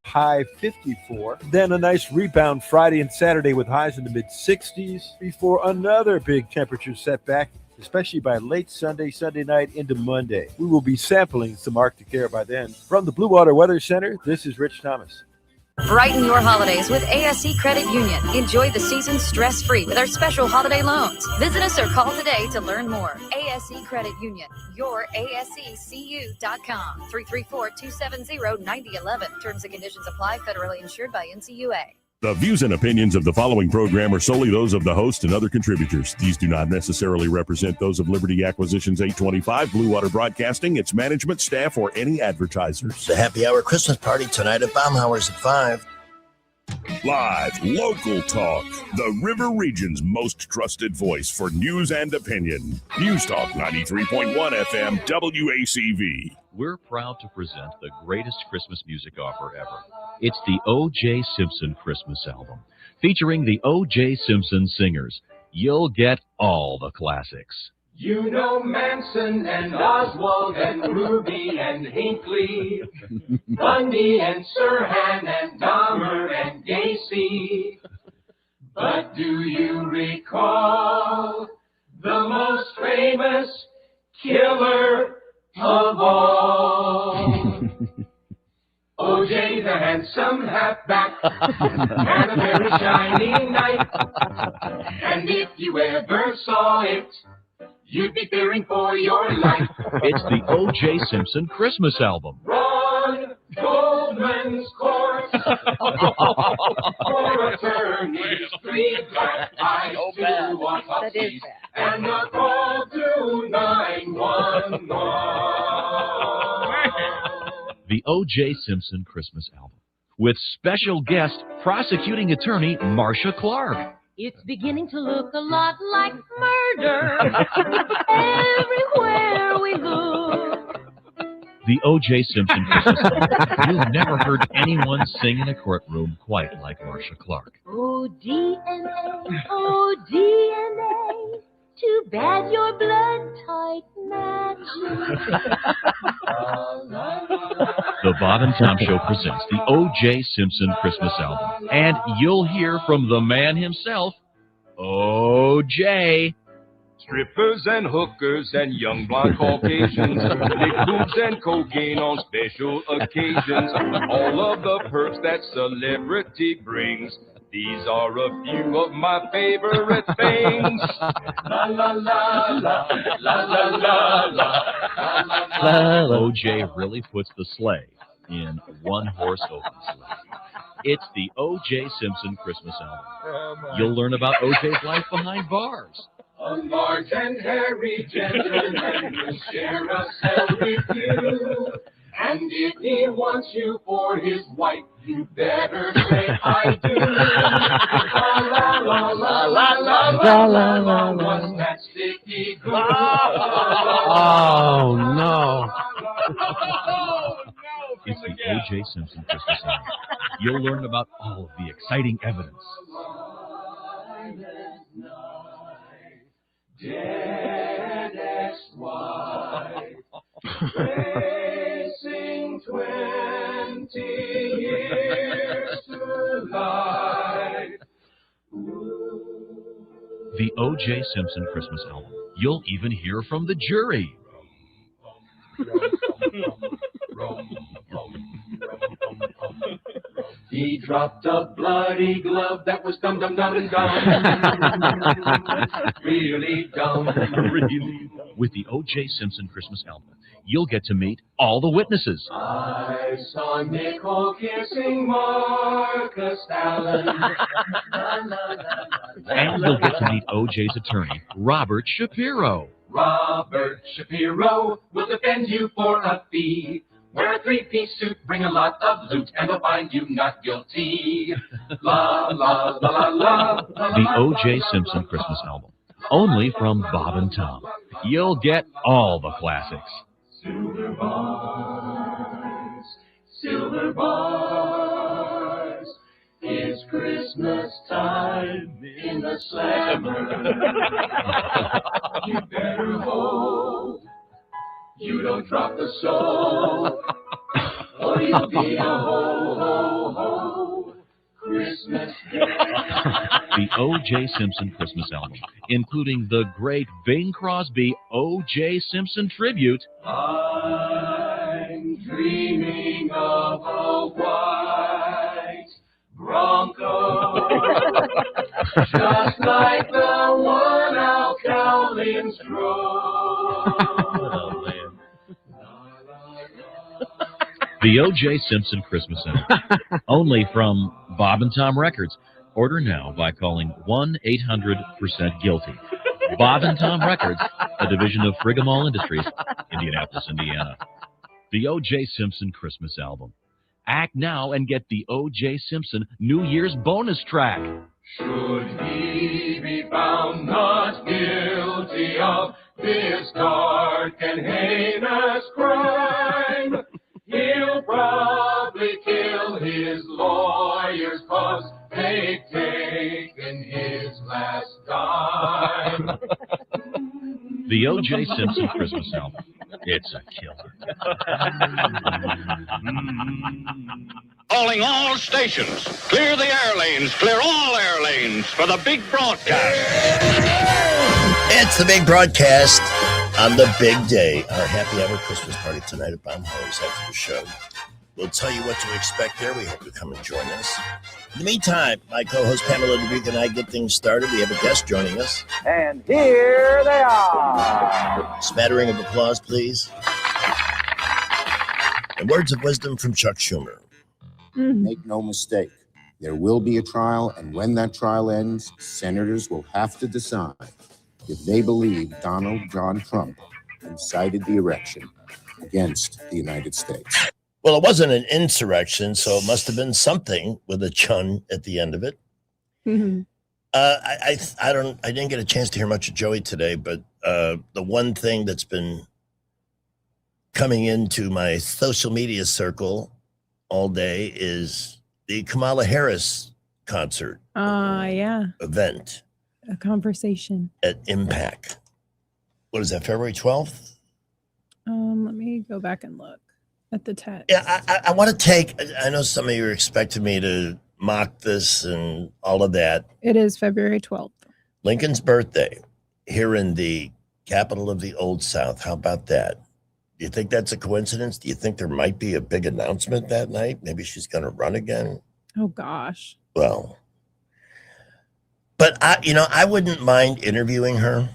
high 54. Then a nice rebound Friday and Saturday with highs in the mid-60s before another big temperature setback, especially by late Sunday night into Monday. We will be sampling some Arctic air by then. From the Blue Water Weather Center, this is Rich Thomas. Brighten your holidays with ASC Credit Union. Enjoy the season stress-free with our special holiday loans. Visit us or call today to learn more. ASC Credit Union, your ASCCU.com, 334-270-9011. Terms and conditions apply, federally insured by NCUA. The views and opinions of the following program are solely those of the host and other contributors. These do not necessarily represent those of Liberty Acquisitions 825, Blue Water Broadcasting, its management, staff, or any advertisers. The Happy Hour Christmas party tonight at Baumhauer's at 5. Live, local talk. The River Region's most trusted voice for news and opinion. News Talk 93.1 FM WACV. We're proud to present the greatest Christmas music offer ever. It's the O.J. Simpson Christmas album, featuring the O.J. Simpson singers. You'll get all the classics. You know Manson and Oswald and Ruby and Hinckley, Bundy and Sirhan and Dahmer and Gacy. But do you recall the most famous killer of all? O.J. the handsome halfback had a very shiny night, and if you ever saw it, you'd be fearing for your life. It's the O.J. Simpson Christmas album. Ron Goldman's course for attorneys, 3 black eyes, 2 autopsies, and a call to 911. The O.J. Simpson Christmas album, with special guest prosecuting attorney Marcia Clark. It's beginning to look a lot like murder everywhere we look. The O.J. Simpson Christmas album. You've never heard anyone sing in a courtroom quite like Marcia Clark. Oh, DNA, oh, DNA, too bad your blood type matches. The Bob and Tom Show presents the O.J. Simpson Christmas album. And you'll hear from the man himself, O.J. Strippers and hookers and young blonde Caucasians, big boobs and cocaine on special occasions, all of the perks that celebrity brings. These are a few of my favorite things. La la la la, la la la la. O.J. really puts the sleigh in one-horse open sleigh. It's the O.J. Simpson Christmas album. You'll learn about O.J.'s life behind bars. A large and hairy gentleman will share a cell with you. And if he wants you for his wife, you better say I do. La la la la la la la la. What's that sticky glue? Oh no! It's the O.J. Simpson Christmas album. You'll learn about all of the exciting evidence. Dead ex-wife, racing 20 years to life. The O.J. Simpson Christmas album. You'll even hear from the jury. He dropped a bloody glove that was dumb. Really dumb. With the O.J. Simpson Christmas album, you'll get to meet all the witnesses. I saw Nicole kissing Marcus Allen. And you'll get to meet O.J.'s attorney, Robert Shapiro. Robert Shapiro will defend you for a fee. Wear a 3-piece suit, bring a lot of loot, and they'll find you not guilty. La la la la la. The O.J. Simpson Christmas album, only from Bob and Tom. You'll get all the classics. Silver bars, it's Christmas time in the slammer. You better hope you don't drop the soul, or you'll be a ho, ho, ho, Christmas Day. The O.J. Simpson Christmas album, including the great Bing Crosby O.J. Simpson tribute. I'm dreaming of a white Bronco, just like the one out Cowlings drove. Oh, man. The O.J. Simpson Christmas album, only from Bob and Tom Records. Order now by calling 1-800-%GUILTY. Bob and Tom Records, a division of Frigamall Industries, Indianapolis, Indiana. The O.J. Simpson Christmas album. Act now and get the O.J. Simpson New Year's bonus track. Should he be found not guilty of this dark and heinous crime, he'll probably kill his lawyers 'cause they've taken his last dime. The O.J. Simpson Christmas album. It's a killer. Calling all stations. Clear the air lanes. Clear all air lanes for the big broadcast. It's the big broadcast on the big day. Our happy hour Christmas party tonight at Baumhauer's after the show. We'll tell you what to expect there. We hope you come and join us. In the meantime, my co-host Pamela DeBreek and I get things started. We have a guest joining us. And here they are. Smattering of applause, please. And words of wisdom from Chuck Schumer. Make no mistake, there will be a trial, and when that trial ends, senators will have to decide if they believe Donald John Trump incited the insurrection against the United States. Well, it wasn't an insurrection, so it must have been something with a chun at the end of it. Mm-hmm. I didn't get a chance to hear much of Joey today, but the one thing that's been coming into my social media circle all day is the Kamala Harris concert. Yeah. Event. A conversation. At Impact. What is that, February 12th? Let me go back and look at the text. Yeah, I want to take, I know some of you are expecting me to mock this and all of that. It is February 12th. Lincoln's birthday here in the capital of the Old South. How about that? Do you think that's a coincidence? Do you think there might be a big announcement that night? Maybe she's going to run again? Oh, gosh. Well, but I wouldn't mind interviewing her.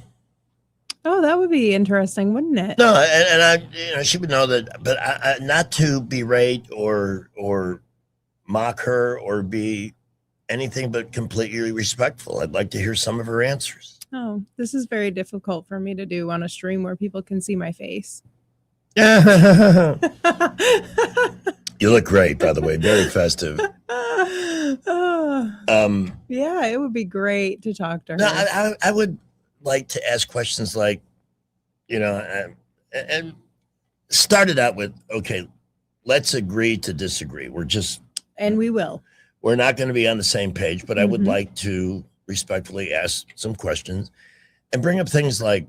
Oh, that would be interesting, wouldn't it? No, and she would know that, but I not to berate or mock her or be anything but completely respectful. I'd like to hear some of her answers. Oh, this is very difficult for me to do on a stream where people can see my face. You look great, by the way. Very festive. Yeah, it would be great to talk to her. No, I would like to ask questions like, and start it out with, okay, let's agree to disagree. And we will. We're not going to be on the same page, but I would like to respectfully ask some questions and bring up things like,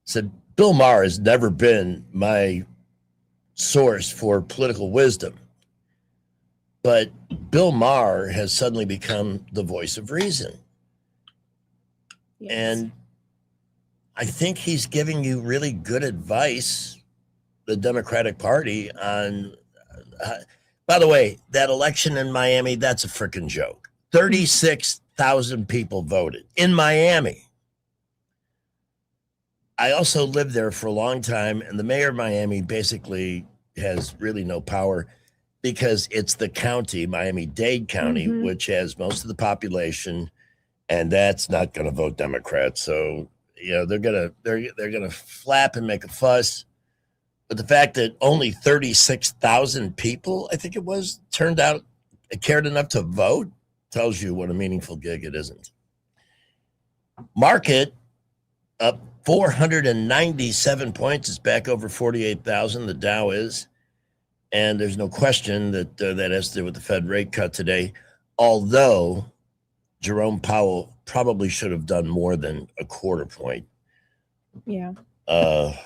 said, Bill Maher has never been my source for political wisdom, but Bill Maher has suddenly become the voice of reason. Yes. And I think he's giving you really good advice, the Democratic Party, on, by the way, that election in Miami, that's a freaking joke. 36,000 people voted in Miami. I also lived there for a long time, and the mayor of Miami basically has really no power because it's the county, Miami-Dade County, which has most of the population, and that's not going to vote Democrat. So, they're gonna flap and make a fuss. But the fact that only 36,000 people, I think it was, turned out, cared enough to vote tells you what a meaningful gig it isn't. Market up 497 points. It's back over 48,000. The Dow is. And there's no question that that has to do with the Fed rate cut today. Although Jerome Powell probably should have done more than a quarter point. Yeah. But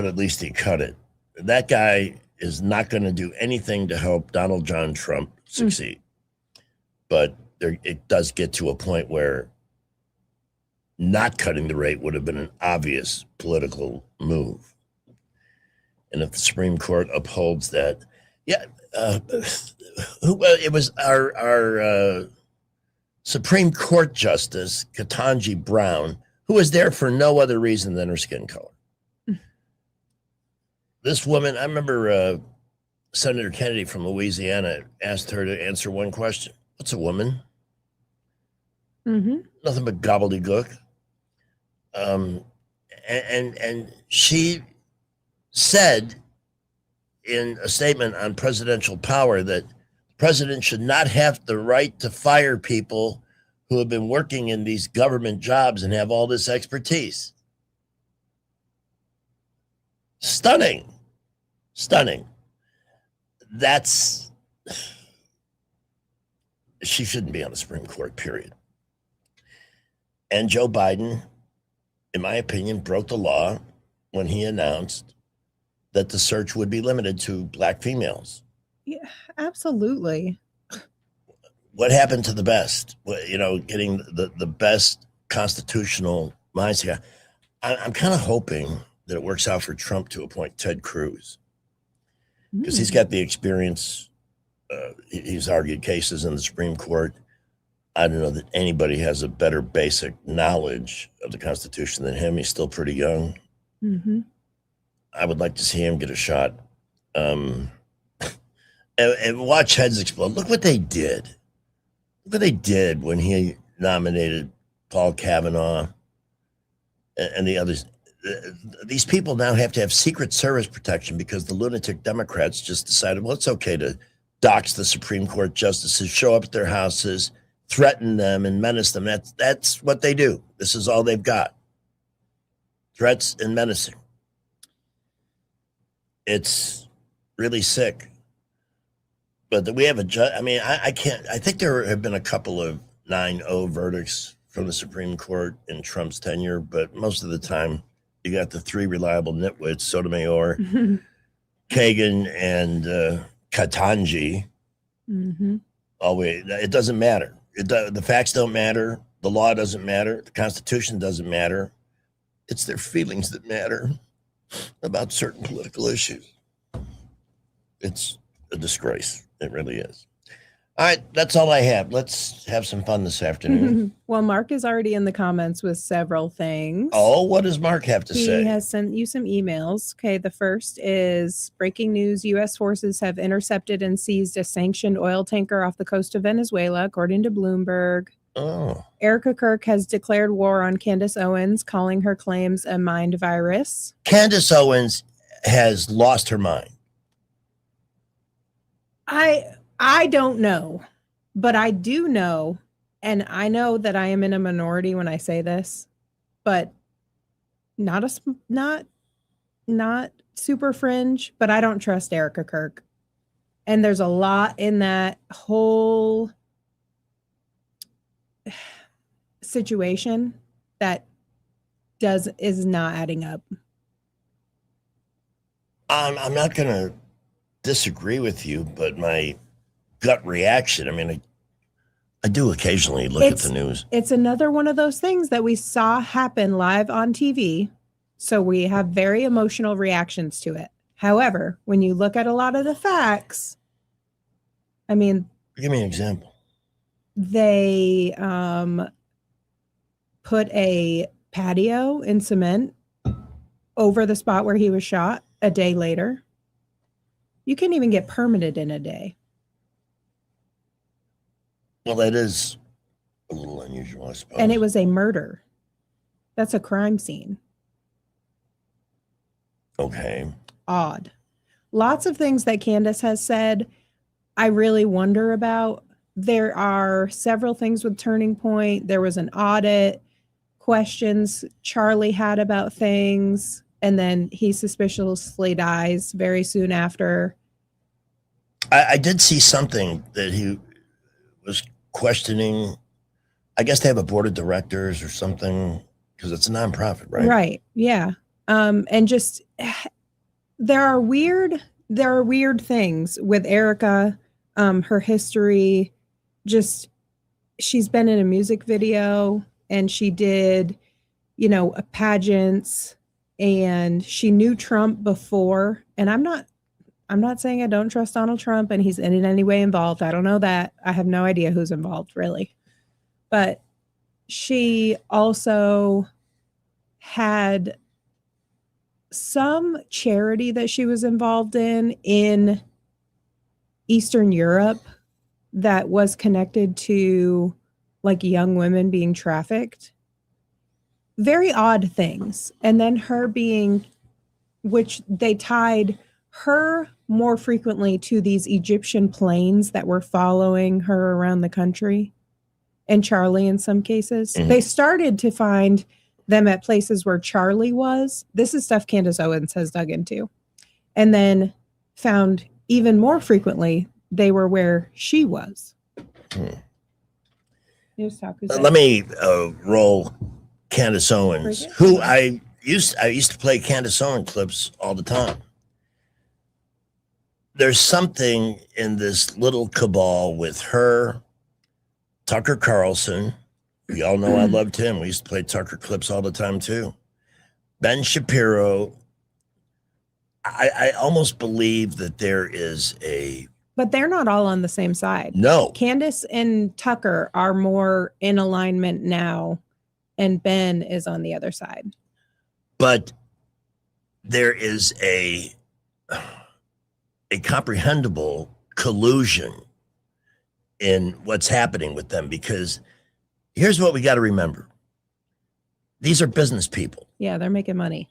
at least he cut it. That guy is not going to do anything to help Donald John Trump succeed. But it does get to a point where not cutting the rate would have been an obvious political move. And if the Supreme Court upholds that, it was our Supreme Court Justice, Ketanji Brown, who was there for no other reason than her skin color. This woman, I remember Senator Kennedy from Louisiana asked her to answer one question. What's a woman? Nothing but gobbledygook. And she said in a statement on presidential power that the president should not have the right to fire people who have been working in these government jobs and have all this expertise. Stunning. She shouldn't be on the Supreme Court, period. And Joe Biden, in my opinion, broke the law when he announced that the search would be limited to Black females. Yeah, absolutely. What happened to the best? Getting the best constitutional minds here. I'm kind of hoping that it works out for Trump to appoint Ted Cruz, because he's got the experience. He's argued cases in the Supreme Court. I don't know that anybody has a better basic knowledge of the Constitution than him. He's still pretty young. I would like to see him get a shot. And watch heads explode. Look what they did. Look what they did when he nominated Paul Kavanaugh and the others. These people now have to have Secret Service protection because the lunatic Democrats just decided, well, it's okay to dox the Supreme Court justices, show up at their houses, threaten them and menace them. That's what they do. This is all they've got. Threats and menacing. It's really sick. But we have I think there have been a couple of 9-0 verdicts from the Supreme Court in Trump's tenure, but most of the time you got the three reliable nitwits, Sotomayor, Kagan, and Ketanji. Always, it doesn't matter. The facts don't matter. The law doesn't matter. The Constitution doesn't matter. It's their feelings that matter about certain political issues. It's a disgrace. It really is. All right, that's all I have. Let's have some fun this afternoon. Well, Mark is already in the comments with several things. Oh, what does Mark have to say? He has sent you some emails. Okay, the first is breaking news. U.S. forces have intercepted and seized a sanctioned oil tanker off the coast of Venezuela, according to Bloomberg. Oh. Erica Kirk has declared war on Candace Owens, calling her claims a mind virus. Candace Owens has lost her mind. I don't know, but I do know, and I know that I am in a minority when I say this, but not super fringe, but I don't trust Erica Kirk. And there's a lot in that whole situation that is not adding up. I'm not going to disagree with you, but my gut reaction, I do occasionally look at the news. It's another one of those things that we saw happen live on TV. So we have very emotional reactions to it. However, when you look at a lot of the facts, give me an example. They put a patio in cement over the spot where he was shot a day later. You can't even get permitted in a day. Well, that is a little unusual, I suppose. And it was a murder. That's a crime scene. Okay. Odd. Lots of things that Candace has said, I really wonder about. There are several things with Turning Point. There was an audit, questions Charlie had about things, and then he suspiciously dies very soon after. I did see something that he was questioning. I guess they have a board of directors or something because it's a nonprofit, right? Right. Yeah. And just there are weird there are weird things with Erica, her history, just she's been in a music video and she did, pageants, and she knew Trump before. And I'm not saying I don't trust Donald Trump and he's in any way involved. I don't know that. I have no idea who's involved really. But she also had some charity that she was involved in Eastern Europe that was connected to like young women being trafficked. Very odd things. And then her being, which they tied her more frequently to these Egyptian planes that were following her around the country, and Charlie in some cases. Mhm. They started to find them at places where Charlie was. This is stuff Candace Owens has dug into. And then found even more frequently they were where she was. News Talk. Let me roll Candace Owens, who I used to play Candace Owens clips all the time. There's something in this little cabal with her, Tucker Carlson. We all know I loved him. We used to play Tucker clips all the time too. Ben Shapiro. I almost believe that there is a... But they're not all on the same side. No. Candace and Tucker are more in alignment now, and Ben is on the other side. But there is a comprehensible collusion in what's happening with them, because here's what we got to remember. These are business people. Yeah, they're making money.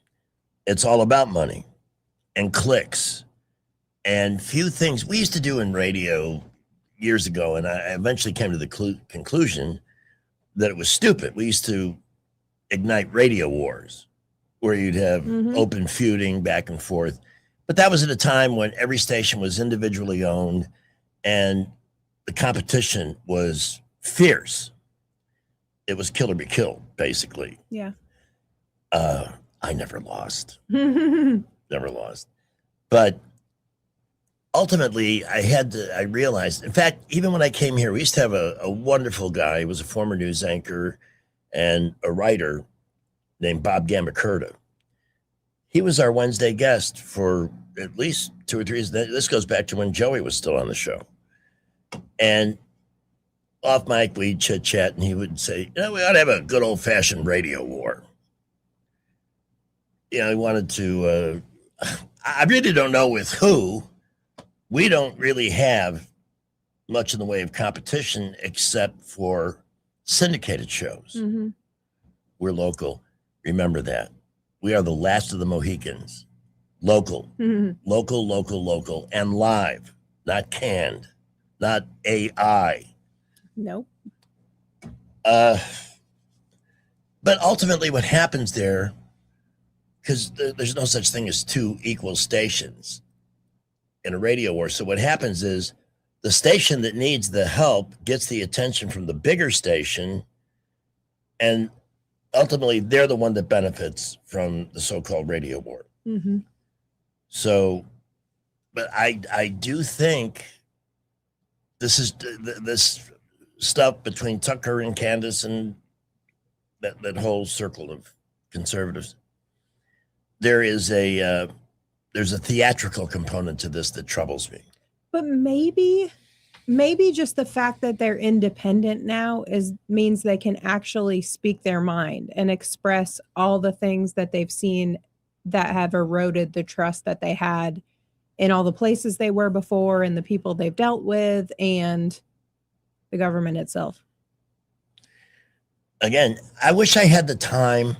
It's all about money and clicks and few things we used to do in radio years ago. And I eventually came to the conclusion that it was stupid. We used to ignite radio wars where you'd have open feuding back and forth. But that was at a time when every station was individually owned and the competition was fierce. It was kill or be killed, basically. Yeah. I never lost. Never lost. But ultimately, I realized, in fact, even when I came here, we used to have a wonderful guy. He was a former news anchor and a writer named Bob Gambakurta. He was our Wednesday guest for at least 2 or 3 years. This goes back to when Joey was still on the show. And off mic, we'd chit chat, and he would say, we ought to have a good old fashioned radio war. He wanted to, I really don't know with who. We don't really have much in the way of competition except for syndicated shows. We're local. Remember that. We are the last of the Mohicans. Local, local, and live, not canned, not AI. Nope. But ultimately what happens there, because there's no such thing as two equal stations in a radio war. So what happens is the station that needs the help gets the attention from the bigger station, and ultimately they're the one that benefits from the so-called radio war. So, but I do think this is this stuff between Tucker and Candace and that whole circle of conservatives. There's a theatrical component to this that troubles me. But maybe just the fact that they're independent now means they can actually speak their mind and express all the things that they've seen that have eroded the trust that they had in all the places they were before and the people they've dealt with and the government itself. Again, I wish I had the time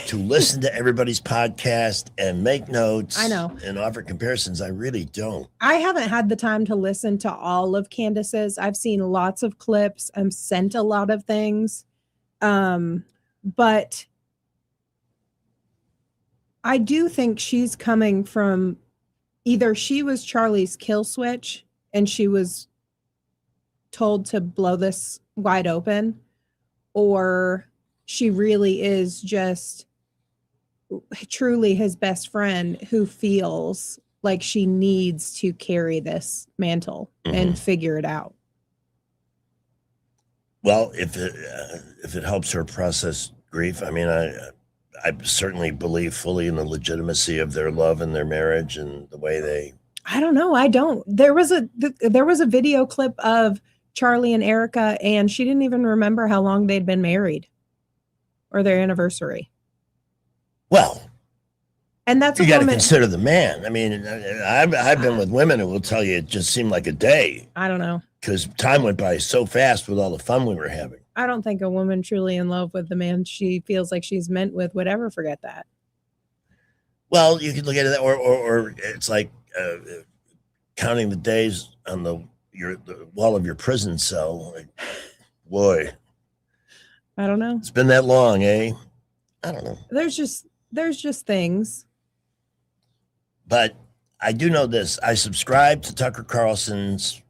to listen to everybody's podcast and make notes. I know. And offer comparisons. I really don't. I haven't had the time to listen to all of Candace's. I've seen lots of clips. I'm sent a lot of things. But I do think she's coming from either she was Charlie's kill switch and she was told to blow this wide open, or she really is just truly his best friend who feels like she needs to carry this mantle and figure it out. Well, if it helps her process grief, I mean, I certainly believe fully in the legitimacy of their love and their marriage and the way they. I don't know. I don't. There was a video clip of Charlie and Erica, and she didn't even remember how long they'd been married or their anniversary. Well, and that's you got to consider the man. I mean, I've been with women who will tell you it just seemed like a day. I don't know. Because time went by so fast with all the fun we were having. I don't think a woman truly in love with the man she feels like she's meant with would ever forget that. Well, you could look at it, or it's like counting the days on the wall of your prison cell. Like, boy, I don't know. It's been that long, eh? I don't know. There's just things. But I do know this. I subscribe to Tucker Carlson's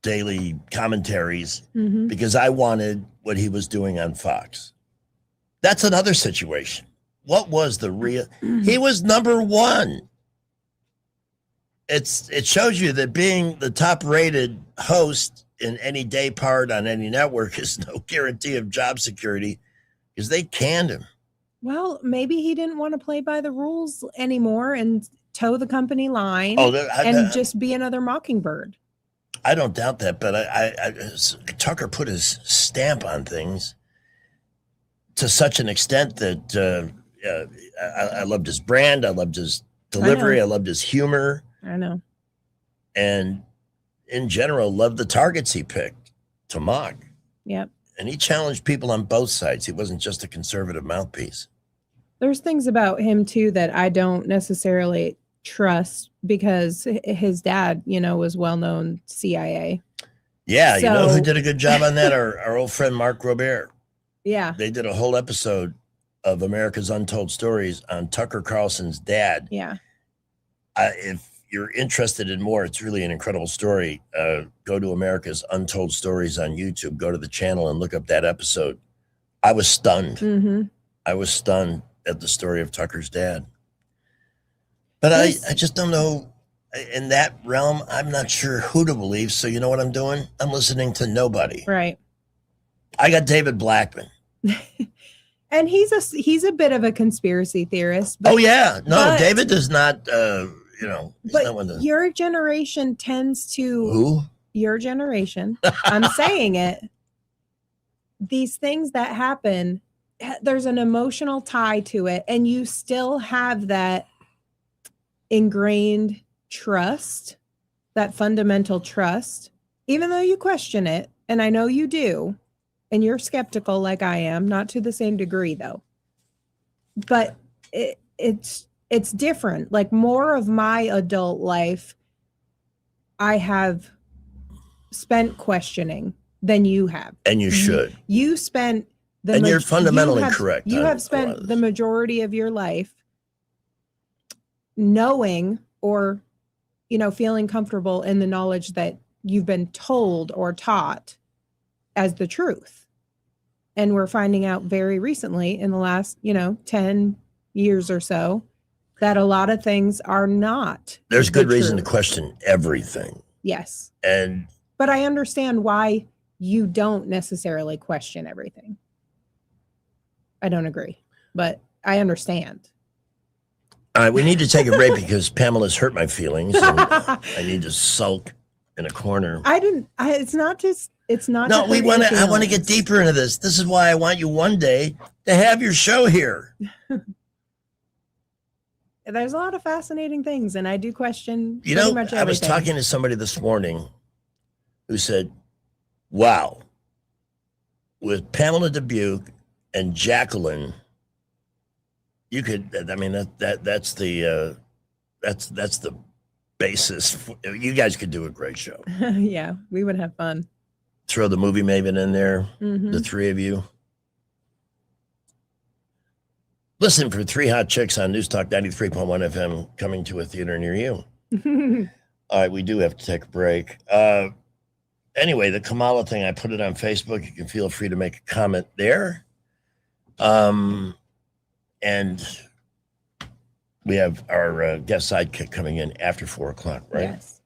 daily commentaries because I wanted what he was doing on Fox. That's another situation. What was the real? He was number one. It shows you that being the top rated host in any day part on any network is no guarantee of job security because they canned him. Well, maybe he didn't want to play by the rules anymore and toe the company line and just be another Mockingbird. I don't doubt that, but Tucker put his stamp on things to such an extent that I loved his brand. I loved his delivery. I loved his humor. I know. And in general, loved the targets he picked to mock. Yep. And he challenged people on both sides. He wasn't just a conservative mouthpiece. There's things about him, too, that I don't necessarily trust because his dad, was well-known CIA. Yeah, you know who did a good job on that? Our old friend Mark Robert. Yeah. They did a whole episode of America's Untold Stories on Tucker Carlson's dad. Yeah. If you're interested in more, it's really an incredible story. Go to America's Untold Stories on YouTube. Go to the channel and look up that episode. I was stunned. I was stunned at the story of Tucker's dad. But I just don't know. In that realm, I'm not sure who to believe. So you know what I'm doing? I'm listening to nobody. Right. I got David Blackman. And he's a bit of a conspiracy theorist. But, David does not, But your generation tends to... Who? Your generation. I'm saying it. These things that happen, there's an emotional tie to it. And you still have that ingrained trust, that fundamental trust, even though you question it. And I know you do. And you're skeptical like I am, not to the same degree though. But it's different. Like more of my adult life, I have spent questioning than you have. And you should. You spent and you're fundamentally correct. You have spent the majority of your life knowing or, feeling comfortable in the knowledge that you've been told or taught as the truth. And we're finding out very recently in the last, 10 years or so that a lot of things are not. There's good reason to question everything. Yes. But I understand why you don't necessarily question everything. I don't agree, but I understand. All right, we need to take a break because Pamela's hurt my feelings and I need to sulk in a corner. It's not. No, I want to get deeper into this. This is why I want you one day to have your show here. There's a lot of fascinating things, and I do question pretty much everything. I was talking to somebody this morning who said, wow, with Pamela Dubuque and Jacqueline, you could, that's the basis. You guys could do a great show. Yeah, we would have fun. Throw the movie Maven in there, the three of you. Listen for Three Hot Chicks on News Talk 93.1 FM coming to a theater near you. All right, we do have to take a break. Anyway, the Kamala thing, I put it on Facebook. You can feel free to make a comment there. And we have our guest sidekick coming in after 4 o'clock, right? Yes.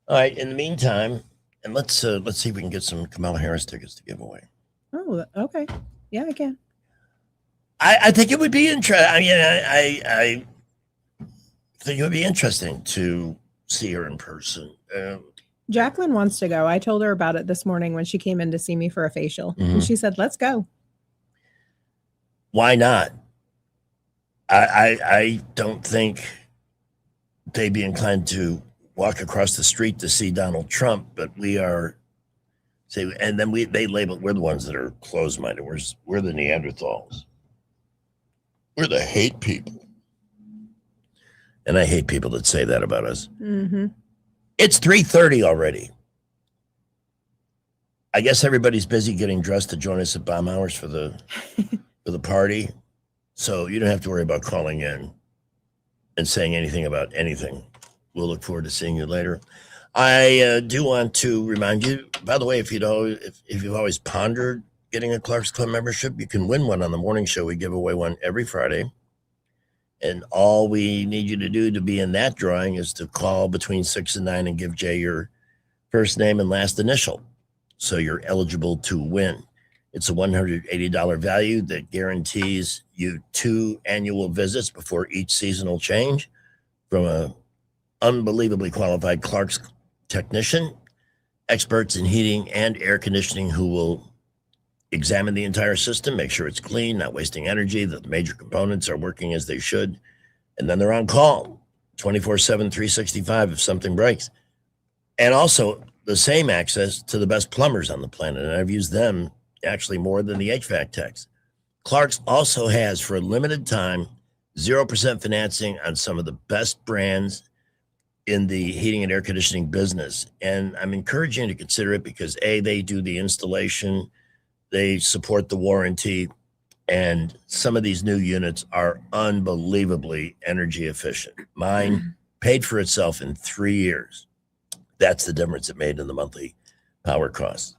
All right. In the meantime, and let's see if we can get some Kamala Harris tickets to give away. Oh, okay. Yeah, I can. I think it would be interesting. I mean, I think it would be interesting to see her in person. Jacqueline wants to go. I told her about it this morning when she came in to see me for a facial. And she said, let's go. Why not? I don't think they'd be inclined to walk across the street to see Donald Trump, but we are, and then they label, we're the ones that are closed-minded. We're the Neanderthals. We're the hate people. And I hate people that say that about us. Mm-hmm. It's 3:30 already. I guess everybody's busy getting dressed to join us at bomb hours for the party. So you don't have to worry about calling in and saying anything about anything. We'll look forward to seeing you later. I do want to remind you, by the way, if you've always pondered getting a Clark's Club membership, you can win one on the morning show. We give away one every Friday. And all we need you to do to be in that drawing is to call between 6 and 9 and give Jay your first name and last initial. So you're eligible to win. It's a $180 value that guarantees you 2 annual visits before each seasonal change from a unbelievably qualified Clark's technician, experts in heating and air conditioning who will examine the entire system, make sure it's clean, not wasting energy, that the major components are working as they should. And then they're on call 24/7, 365 if something breaks. And also the same access to the best plumbers on the planet. And I've used them actually more than the HVAC techs. Clark's also has, for a limited time, 0% financing on some of the best brands in the heating and air conditioning business. And I'm encouraging you to consider it because A, they do the installation, they support the warranty, and some of these new units are unbelievably energy efficient. Mine paid for itself in 3 years. That's the difference it made in the monthly power costs.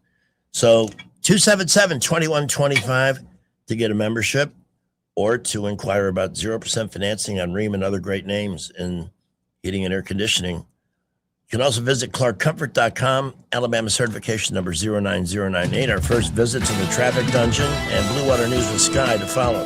So 277-2125 to get a membership or to inquire about 0% financing on Rheem and other great names in heating and air conditioning. You can also visit clarkcomfort.com, Alabama certification number 09098. Our first visits in the traffic dungeon and Blue Water News with Sky to follow.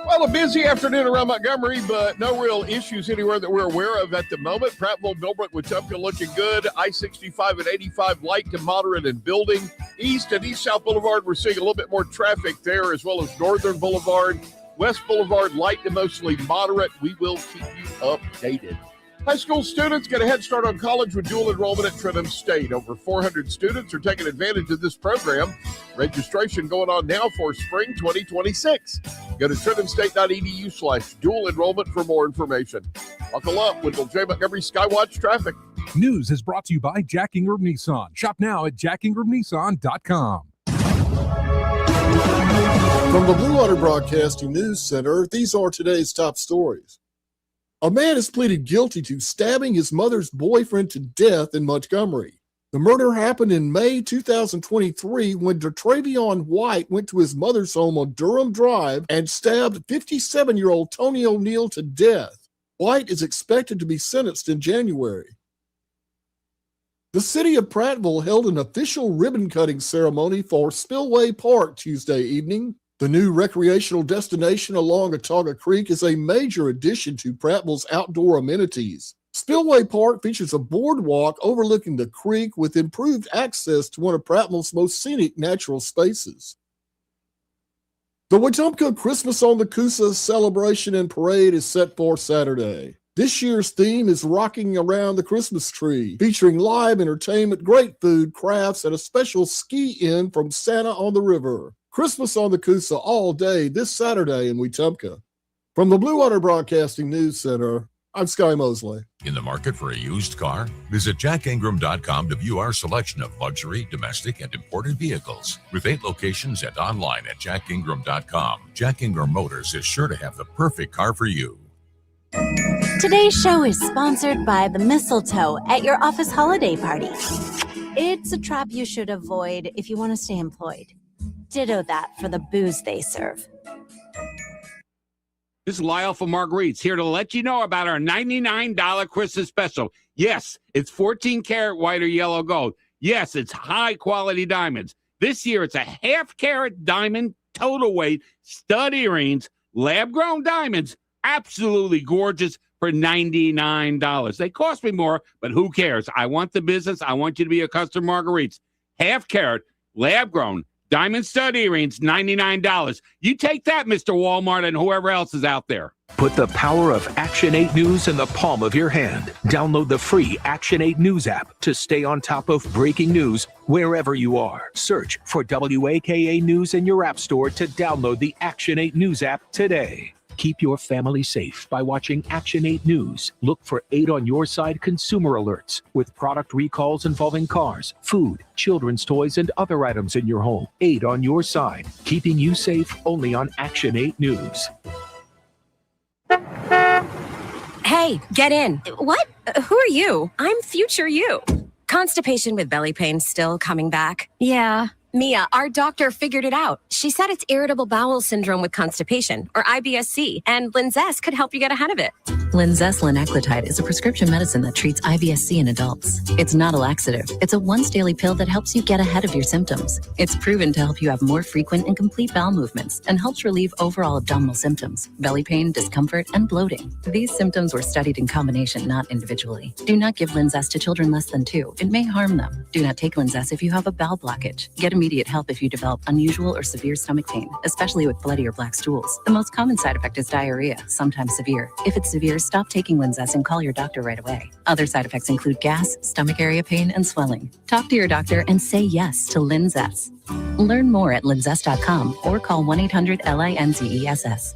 Well, a busy afternoon around Montgomery, but no real issues anywhere that we're aware of at the moment. Prattville, Millbrook, Wetumpka looking good. I-65 and 85 light to moderate and building. East and East-South Boulevard, we're seeing a little bit more traffic there, as well as Northern Boulevard. West Boulevard, light to mostly moderate. We will keep you updated. High school students get a head start on college with dual enrollment at Trenton State. Over 400 students are taking advantage of this program. Registration going on now for spring 2026. Go to TrentonState.edu/dual enrollment for more information. Buckle up with J. Montgomery Skywatch traffic. News is brought to you by Jack Ingram Nissan. Shop now at jackingramnissan.com. From the Blue Water Broadcasting News Center, these are today's top stories. A man has pleaded guilty to stabbing his mother's boyfriend to death in Montgomery. The murder happened in May 2023 when DeTravion White went to his mother's home on Durham Drive and stabbed 57-year-old Tony O'Neill to death. White is expected to be sentenced in January. The city of Prattville held an official ribbon-cutting ceremony for Spillway Park Tuesday evening. The new recreational destination along Autauga Creek is a major addition to Prattville's outdoor amenities. Spillway Park features a boardwalk overlooking the creek with improved access to one of Prattville's most scenic natural spaces. The Wetumpka Christmas on the Coosa celebration and parade is set for Saturday. This year's theme is Rocking Around the Christmas Tree, featuring live entertainment, great food, crafts, and a special ski-in from Santa on the River. Christmas on the Coosa all day this Saturday in Wetumpka. From the Blue Water Broadcasting News Center, I'm Sky Mosley. In the market for a used car? Visit jackingram.com to view our selection of luxury, domestic, and imported vehicles. With 8 locations and online at jackingram.com, Jack Ingram Motors is sure to have the perfect car for you. Today's show is sponsored by the mistletoe at your office holiday party. It's a trap you should avoid if you want to stay employed. Ditto that for the booze they serve. This is Lyle from Marguerite's here to let you know about our $99 Christmas special. Yes, it's 14 karat white or yellow gold. Yes, it's high quality diamonds. This year, it's a half carat diamond total weight stud earrings, lab grown diamonds, absolutely gorgeous for $99. They cost me more, but who cares? I want the business. I want you to be a customer Marguerite's. Half carat, lab grown diamond stud earrings, $99. You take that, Mr. Walmart, and whoever else is out there. Put the power of Action 8 News in the palm of your hand. Download the free Action 8 News app to stay on top of breaking news wherever you are. Search for WAKA News in your app store to download the Action 8 News app today. Keep your family safe by watching Action 8 News. Look for 8 on your side consumer alerts with product recalls involving cars, food, children's toys, and other items in your home. 8 on your side, keeping you safe only on Action 8 News. Hey, get in. What? Who are you? I'm future you. Constipation with belly pain still coming back? Yeah. Mia, our doctor figured it out. She said it's irritable bowel syndrome with constipation, or IBS-C, and Linzess could help you get ahead of it. Linzess linaclotide is a prescription medicine that treats IBS-C in adults. It's not a laxative. It's a once-daily pill that helps you get ahead of your symptoms. It's proven to help you have more frequent and complete bowel movements and helps relieve overall abdominal symptoms, belly pain, discomfort, and bloating. These symptoms were studied in combination, not individually. Do not give Linzess to children less than 2. It may harm them. Do not take Linzess if you have a bowel blockage. Get immediate help if you develop unusual or severe stomach pain, especially with bloody or black stools. The most common side effect is diarrhea, sometimes severe. If it's severe, stop taking Linzess and call your doctor right away. Other side effects include gas, stomach area pain, and swelling. Talk to your doctor and say yes to Linzess. Learn more at linzess.com or call 1-800-LINZESS.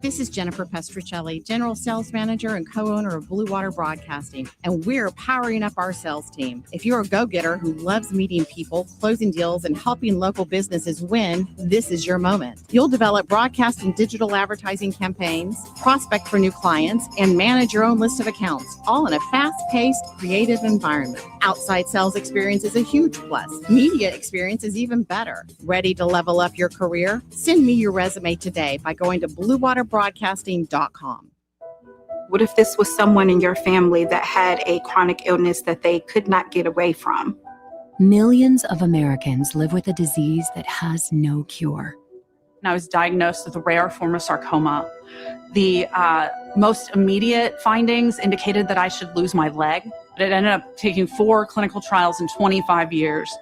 This is Jennifer Pestricelli, General Sales Manager and co-owner of Blue Water Broadcasting, and we're powering up our sales team. If you're a go-getter who loves meeting people, closing deals, and helping local businesses win, this is your moment. You'll develop broadcast and digital advertising campaigns, prospect for new clients, and manage your own list of accounts, all in a fast-paced, creative environment. Outside sales experience is a huge plus. Media experience is even better. Ready to level up your career? Send me your resume today by going to bluewaterbroadcasting.com. What if this was someone in your family that had a chronic illness that they could not get away from? Millions of Americans live with a disease that has no cure. I was diagnosed with a rare form of sarcoma. The most immediate findings indicated that I should lose my leg. It ended up taking 4 clinical trials in 25 years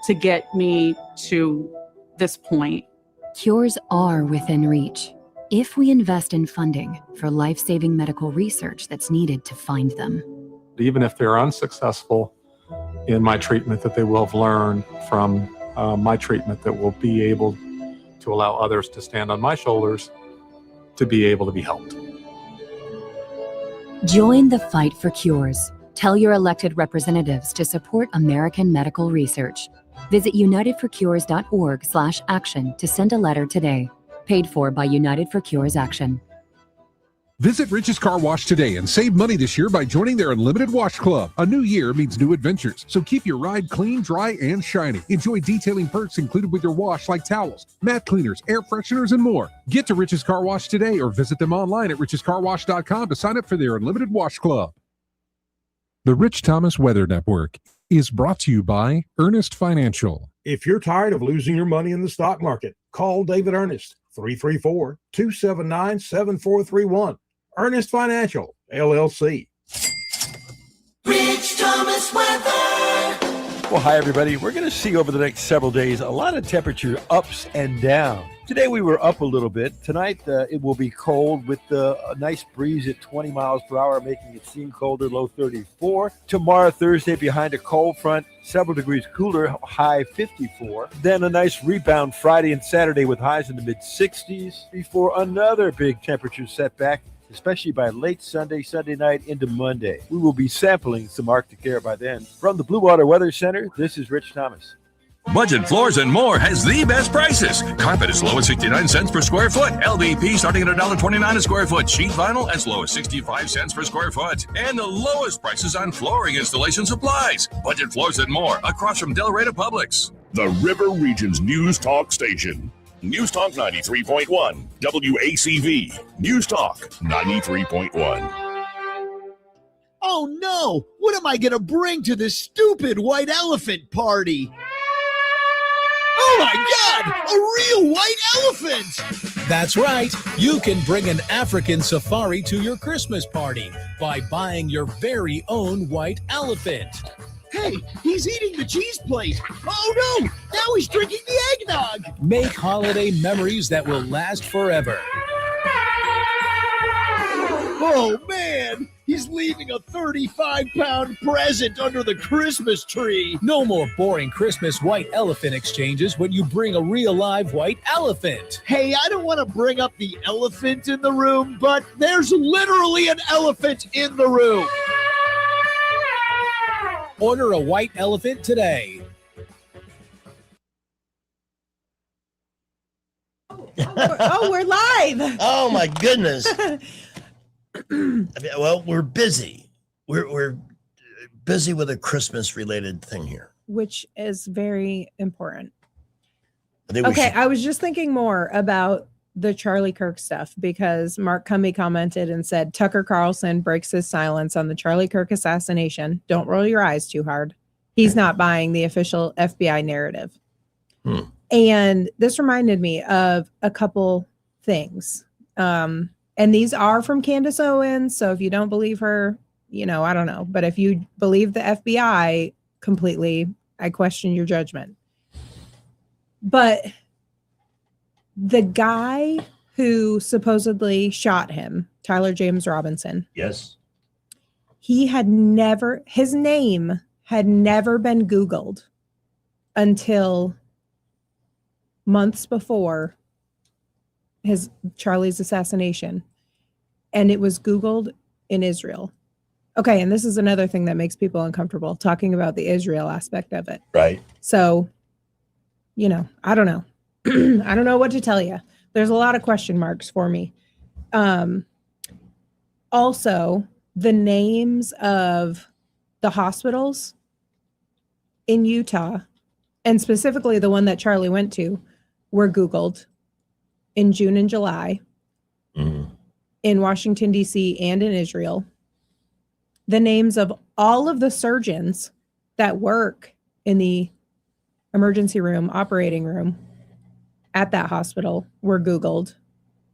to get me to this point. Cures are within reach if we invest in funding for life-saving medical research that's needed to find them. Even if they're unsuccessful in my treatment, that they will have learned from my treatment that will be able to allow others to stand on my shoulders to be able to be helped. Join the fight for cures. Tell your elected representatives to support American medical research. Visit unitedforcures.org/action to send a letter today. Paid for by United for Cures Action. Visit Rich's Car Wash today and save money this year by joining their Unlimited Wash Club. A new year means new adventures, so keep your ride clean, dry, and shiny. Enjoy detailing perks included with your wash like towels, mat cleaners, air fresheners, and more. Get to Rich's Car Wash today or visit them online at richescarwash.com to sign up for their Unlimited Wash Club. The Rich Thomas Weather Network is brought to you by Earnest Financial. If you're tired of losing your money in the stock market, call David Earnest, 334-279-7431. Earnest Financial, LLC. Rich Thomas Weather. Well, hi, everybody. We're going to see over the next several days a lot of temperature ups and downs. Today we were up a little bit. Tonight it will be cold with a nice breeze at 20 miles per hour, making it seem colder, low 34. Tomorrow, Thursday, behind a cold front, several degrees cooler, high 54. Then a nice rebound Friday and Saturday with highs in the mid-60s before another big temperature setback, especially by late Sunday night into Monday. We will be sampling some Arctic air by then. From the Blue Water Weather Center, this is Rich Thomas. Budget Floors and More has the best prices. Carpet as low as 69 cents per square foot. LVP starting at $1.29 a square foot. Sheet vinyl as low as 65 cents per square foot. And the lowest prices on flooring installation supplies. Budget Floors and More across from Delray to Publix. The River Region's News Talk Station. News Talk 93.1. WACV. News Talk 93.1. Oh no! What am I gonna bring to this stupid white elephant party? Oh my God! A real white elephant! That's right. You can bring an African safari to your Christmas party by buying your very own white elephant. Hey, he's eating the cheese plate. Oh no! Now he's drinking the eggnog. Make holiday memories that will last forever. Oh man! He's leaving a 35-pound present under the Christmas tree. No more boring Christmas white elephant exchanges when you bring a real live white elephant. Hey, I don't want to bring up the elephant in the room, but there's literally an elephant in the room. Order a white elephant today. Oh, we're live. Oh my goodness. Well, we're busy. We're busy with a Christmas related thing here. Which is very important. Okay, I was just thinking more about the Charlie Kirk stuff because Mark Cumby commented and said Tucker Carlson breaks his silence on the Charlie Kirk assassination. Don't roll your eyes too hard. He's not buying the official FBI narrative. And this reminded me of a couple things. And these are from Candace Owens. So if you don't believe her, I don't know. But if you believe the FBI completely, I question your judgment. But the guy who supposedly shot him, Tyler James Robinson. Yes. His name had never been Googled until months before Charlie's assassination. And it was Googled in Israel. Okay. And this is another thing that makes people uncomfortable talking about the Israel aspect of it. Right. So, I don't know. I don't know what to tell you. There's a lot of question marks for me. Also, the names of the hospitals in Utah, and specifically the one that Charlie went to, were Googled in June and July in Washington, D.C. and in Israel. The names of all of the surgeons that work in the emergency room, operating room at that hospital were Googled.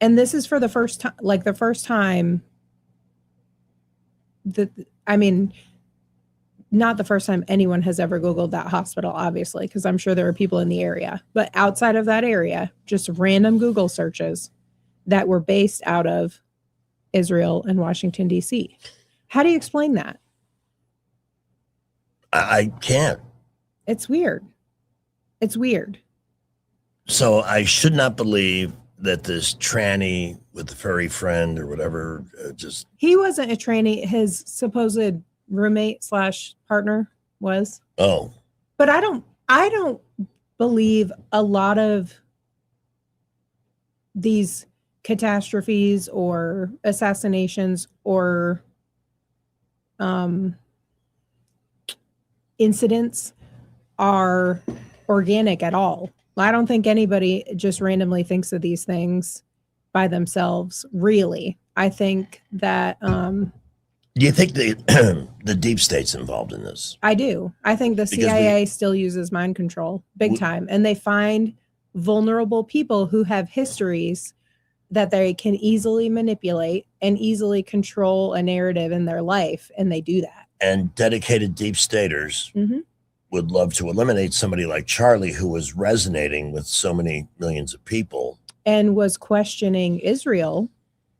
And this is for the first time, not the first time anyone has ever Googled that hospital, obviously, because I'm sure there are people in the area. But outside of that area, just random Google searches that were based out of Israel and Washington, D.C. How do you explain that? I can't. It's weird. It's weird. So I should not believe that this tranny with the furry friend or whatever He wasn't a tranny. His supposed roommate / partner was. Oh. But I don't believe a lot of these catastrophes or assassinations or incidents are organic at all. I don't think anybody just randomly thinks of these things by themselves, really. I think that do you think the deep state's involved in this? I do. I think the CIA still uses mind control big time, and they find vulnerable people who have histories that they can easily manipulate and easily control a narrative in their life, and they do that. And dedicated deep staters would love to eliminate somebody like Charlie, who was resonating with so many millions of people. And was questioning Israel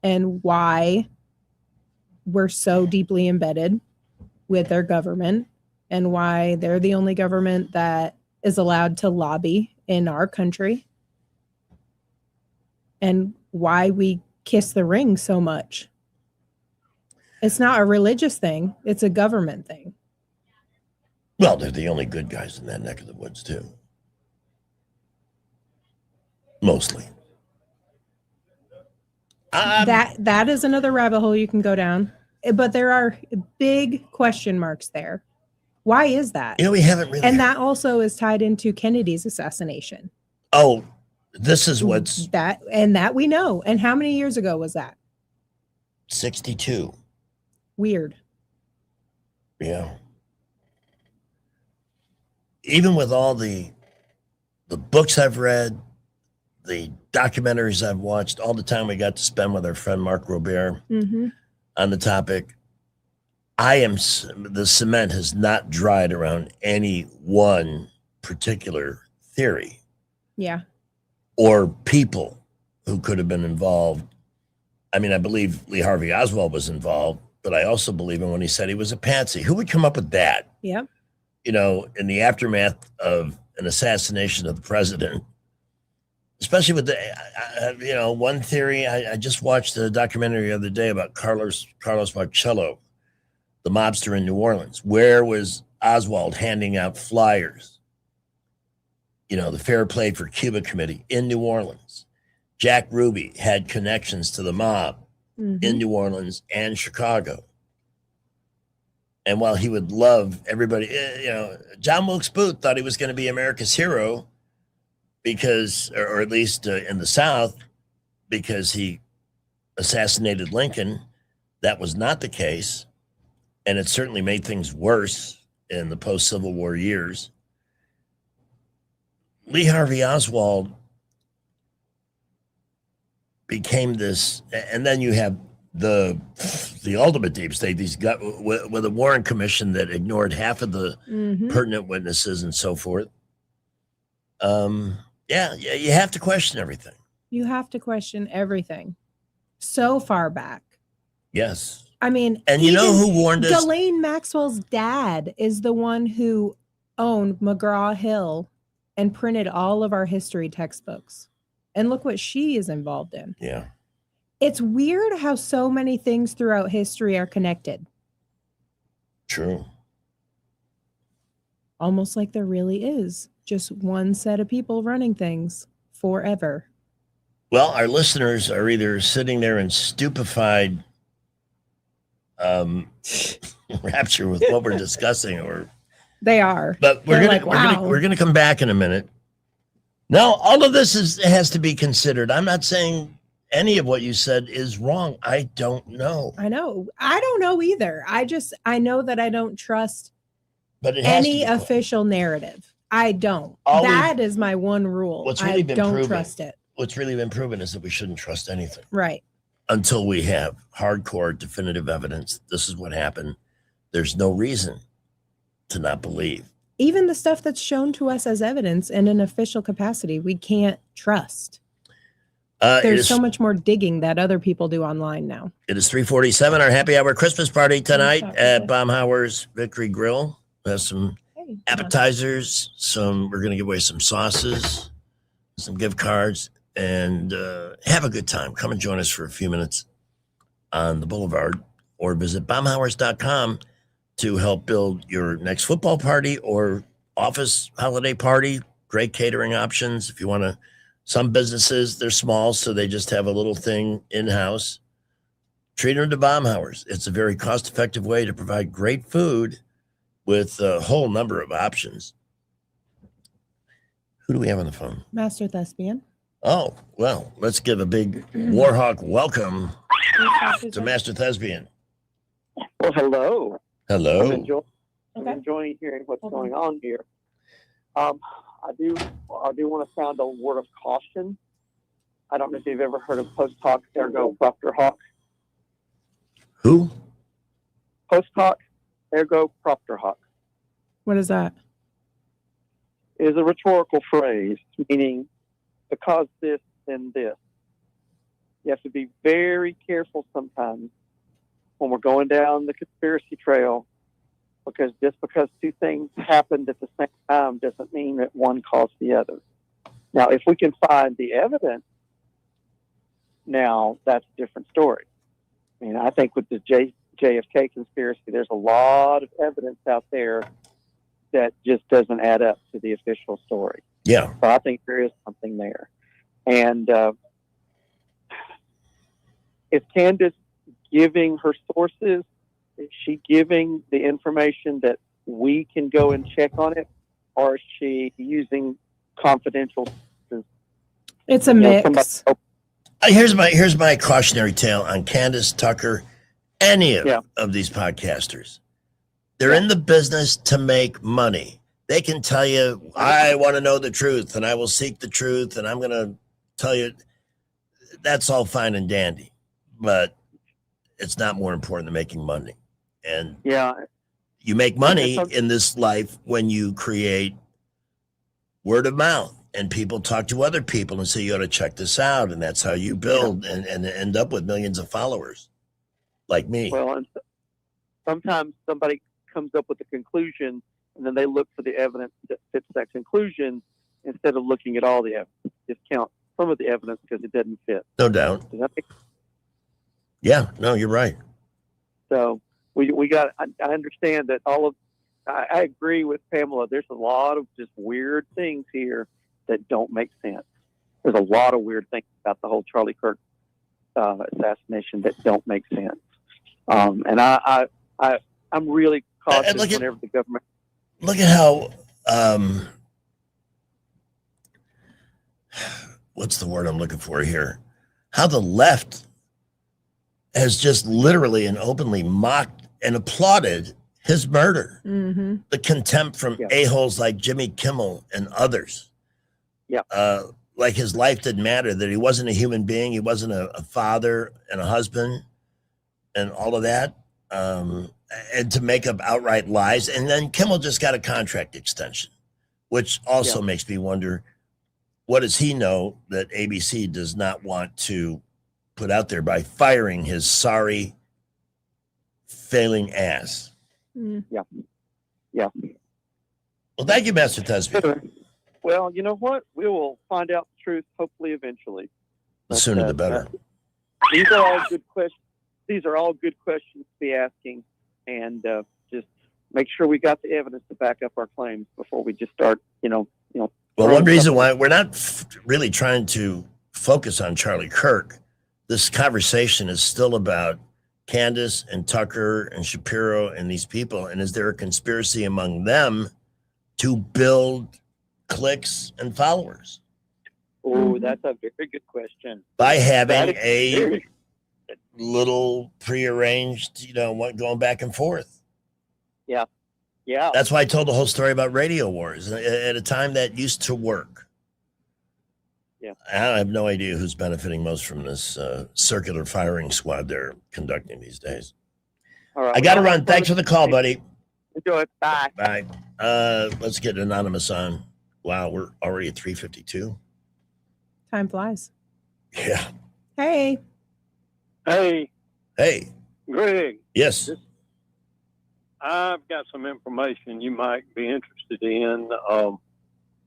and why we're so deeply embedded with their government and why they're the only government that is allowed to lobby in our country and why we kiss the ring so much. It's not a religious thing. It's a government thing. Well, they're the only good guys in that neck of the woods, too. Mostly. That is another rabbit hole you can go down. But there are big question marks there. Why is that? We haven't really. And that also is tied into Kennedy's assassination. Oh, This is what's that we know. And how many years ago was that? 62. Weird. Yeah. Even with all the books I've read, the documentaries I've watched, all the time we got to spend with our friend Mark Robert on the topic, the cement has not dried around any one particular theory. Yeah. Or people who could have been involved. I mean, I believe Lee Harvey Oswald was involved, but I also believe him when he said he was a patsy. Who would come up with that? Yeah. You know, in the aftermath of an assassination of the president, especially with the, one theory. I just watched a documentary the other day about Carlos Marcello, the mobster in New Orleans. Where was Oswald handing out flyers? You know, the Fair Play for Cuba Committee in New Orleans. Jack Ruby had connections to the mob in New Orleans and Chicago. And while he would love everybody, John Wilkes Booth thought he was going to be America's hero because, or at least in the South, because he assassinated Lincoln. That was not the case. And it certainly made things worse in the post-Civil War years. Lee Harvey Oswald became this, and then you have the ultimate deep state, these with a Warren Commission that ignored half of the pertinent witnesses and so forth. Yeah, you have to question everything. You have to question everything. So far back. Yes. I mean, and you know who warned us? Ghislaine Maxwell's dad is the one who owned McGraw-Hill and printed all of our history textbooks. And look what she is involved in. Yeah. It's weird how so many things throughout history are connected. True. Almost like there really is just one set of people running things forever. Well, our listeners are either sitting there in stupefied rapture with what we're discussing, or they are. But we're gonna come back in a minute. Now, all of this has to be considered. I'm not saying any of what you said is wrong. I don't know. I know. I don't know either. I know that I don't trust any official narrative. I don't. That is my one rule. I don't trust it. What's really been proven is that we shouldn't trust anything. Right. Until we have hardcore definitive evidence. This is what happened. There's no reason to not believe. Even the stuff that's shown to us as evidence in an official capacity, we can't trust. There's so much more digging that other people do online now. It is 3:47, our happy hour Christmas party tonight at Baumhauer's Victory Grill. We have some appetizers, we're going to give away some sauces, some gift cards, and have a good time. Come and join us for a few minutes on the boulevard, or visit baumhauers.com to help build your next football party or office holiday party. Great catering options. If you want to, some businesses, they're small, so they just have a little thing in-house. Treat them to Baumhauers. It's a very cost-effective way to provide great food with a whole number of options. Who do we have on the phone? Master Thespian. Oh, well, let's give a big Warhawk welcome to Master Thespian. Well, hello. Hello. I'm enjoying hearing what's going on here. I do want to sound a word of caution. I don't know if you've ever heard of post hoc ergo propter hoc. Who? Post hoc ergo propter hoc. What is that? It is a rhetorical phrase meaning because this, then this. You have to be very careful sometimes when we're going down the conspiracy trail, because just because two things happened at the same time doesn't mean that one caused the other. Now, if we can find the evidence, now that's a different story. I mean, I think with the JFK conspiracy, there's a lot of evidence out there that just doesn't add up to the official story. Yeah. So I think there is something there. And is Candace giving her sources? Is she giving the information that we can go and check on it? Or is she using confidential sources It's a mix. Here's my cautionary tale on Candace, Tucker, any of these podcasters. They're in the business to make money. They can tell you, I want to know the truth and I will seek the truth and I'm going to tell you. That's all fine and dandy, but it's not more important than making money. And you make money in this life when you create word of mouth and people talk to other people and say, you ought to check this out. And that's how you build and end up with millions of followers like me. Well, and sometimes somebody comes up with a conclusion and then they look for the evidence that fits that conclusion instead of looking at all the evidence. Discount some of the evidence because it doesn't fit. No doubt. Does that make sense? Yeah, no, you're right. So we got, I understand that I agree with Pamela. There's a lot of just weird things here that don't make sense. There's a lot of weird things about the whole Charlie Kirk assassination that don't make sense. And I'm really cautious whenever the government. Look at how, what's the word I'm looking for here? How the left has just literally and openly mocked and applauded his murder. Mm-hmm. The contempt from a-holes like Jimmy Kimmel and others. Yeah. Like his life didn't matter, that he wasn't a human being. He wasn't a father and a husband and all of that. And to make up outright lies. And then Kimmel just got a contract extension, which also makes me wonder, what does he know that ABC does not want to put out there by firing his sorry, failing ass? Yeah. Well, thank you, Master Thesby. Well, you know what? We will find out the truth hopefully eventually. The sooner the better. These are all good questions. These are all good questions to be asking, and just make sure we got the evidence to back up our claims before we just start, Well, one reason why we're not really trying to focus on Charlie Kirk, this conversation is still about Candace and Tucker and Shapiro and these people. And is there a conspiracy among them to build clicks and followers? Oh, that's a very good question. By having a little prearranged, going back and forth. Yeah. That's why I told the whole story about radio wars at a time that used to work. Yeah. I have no idea who's benefiting most from this circular firing squad they're conducting these days. All right. I got to run. Thanks for the call, buddy. Enjoy it. Bye. Bye. Let's get Anonymous on. Wow, we're already at 3:52. Time flies. Yeah. Hey. Hey. Greg. Yes. I've got some information you might be interested in.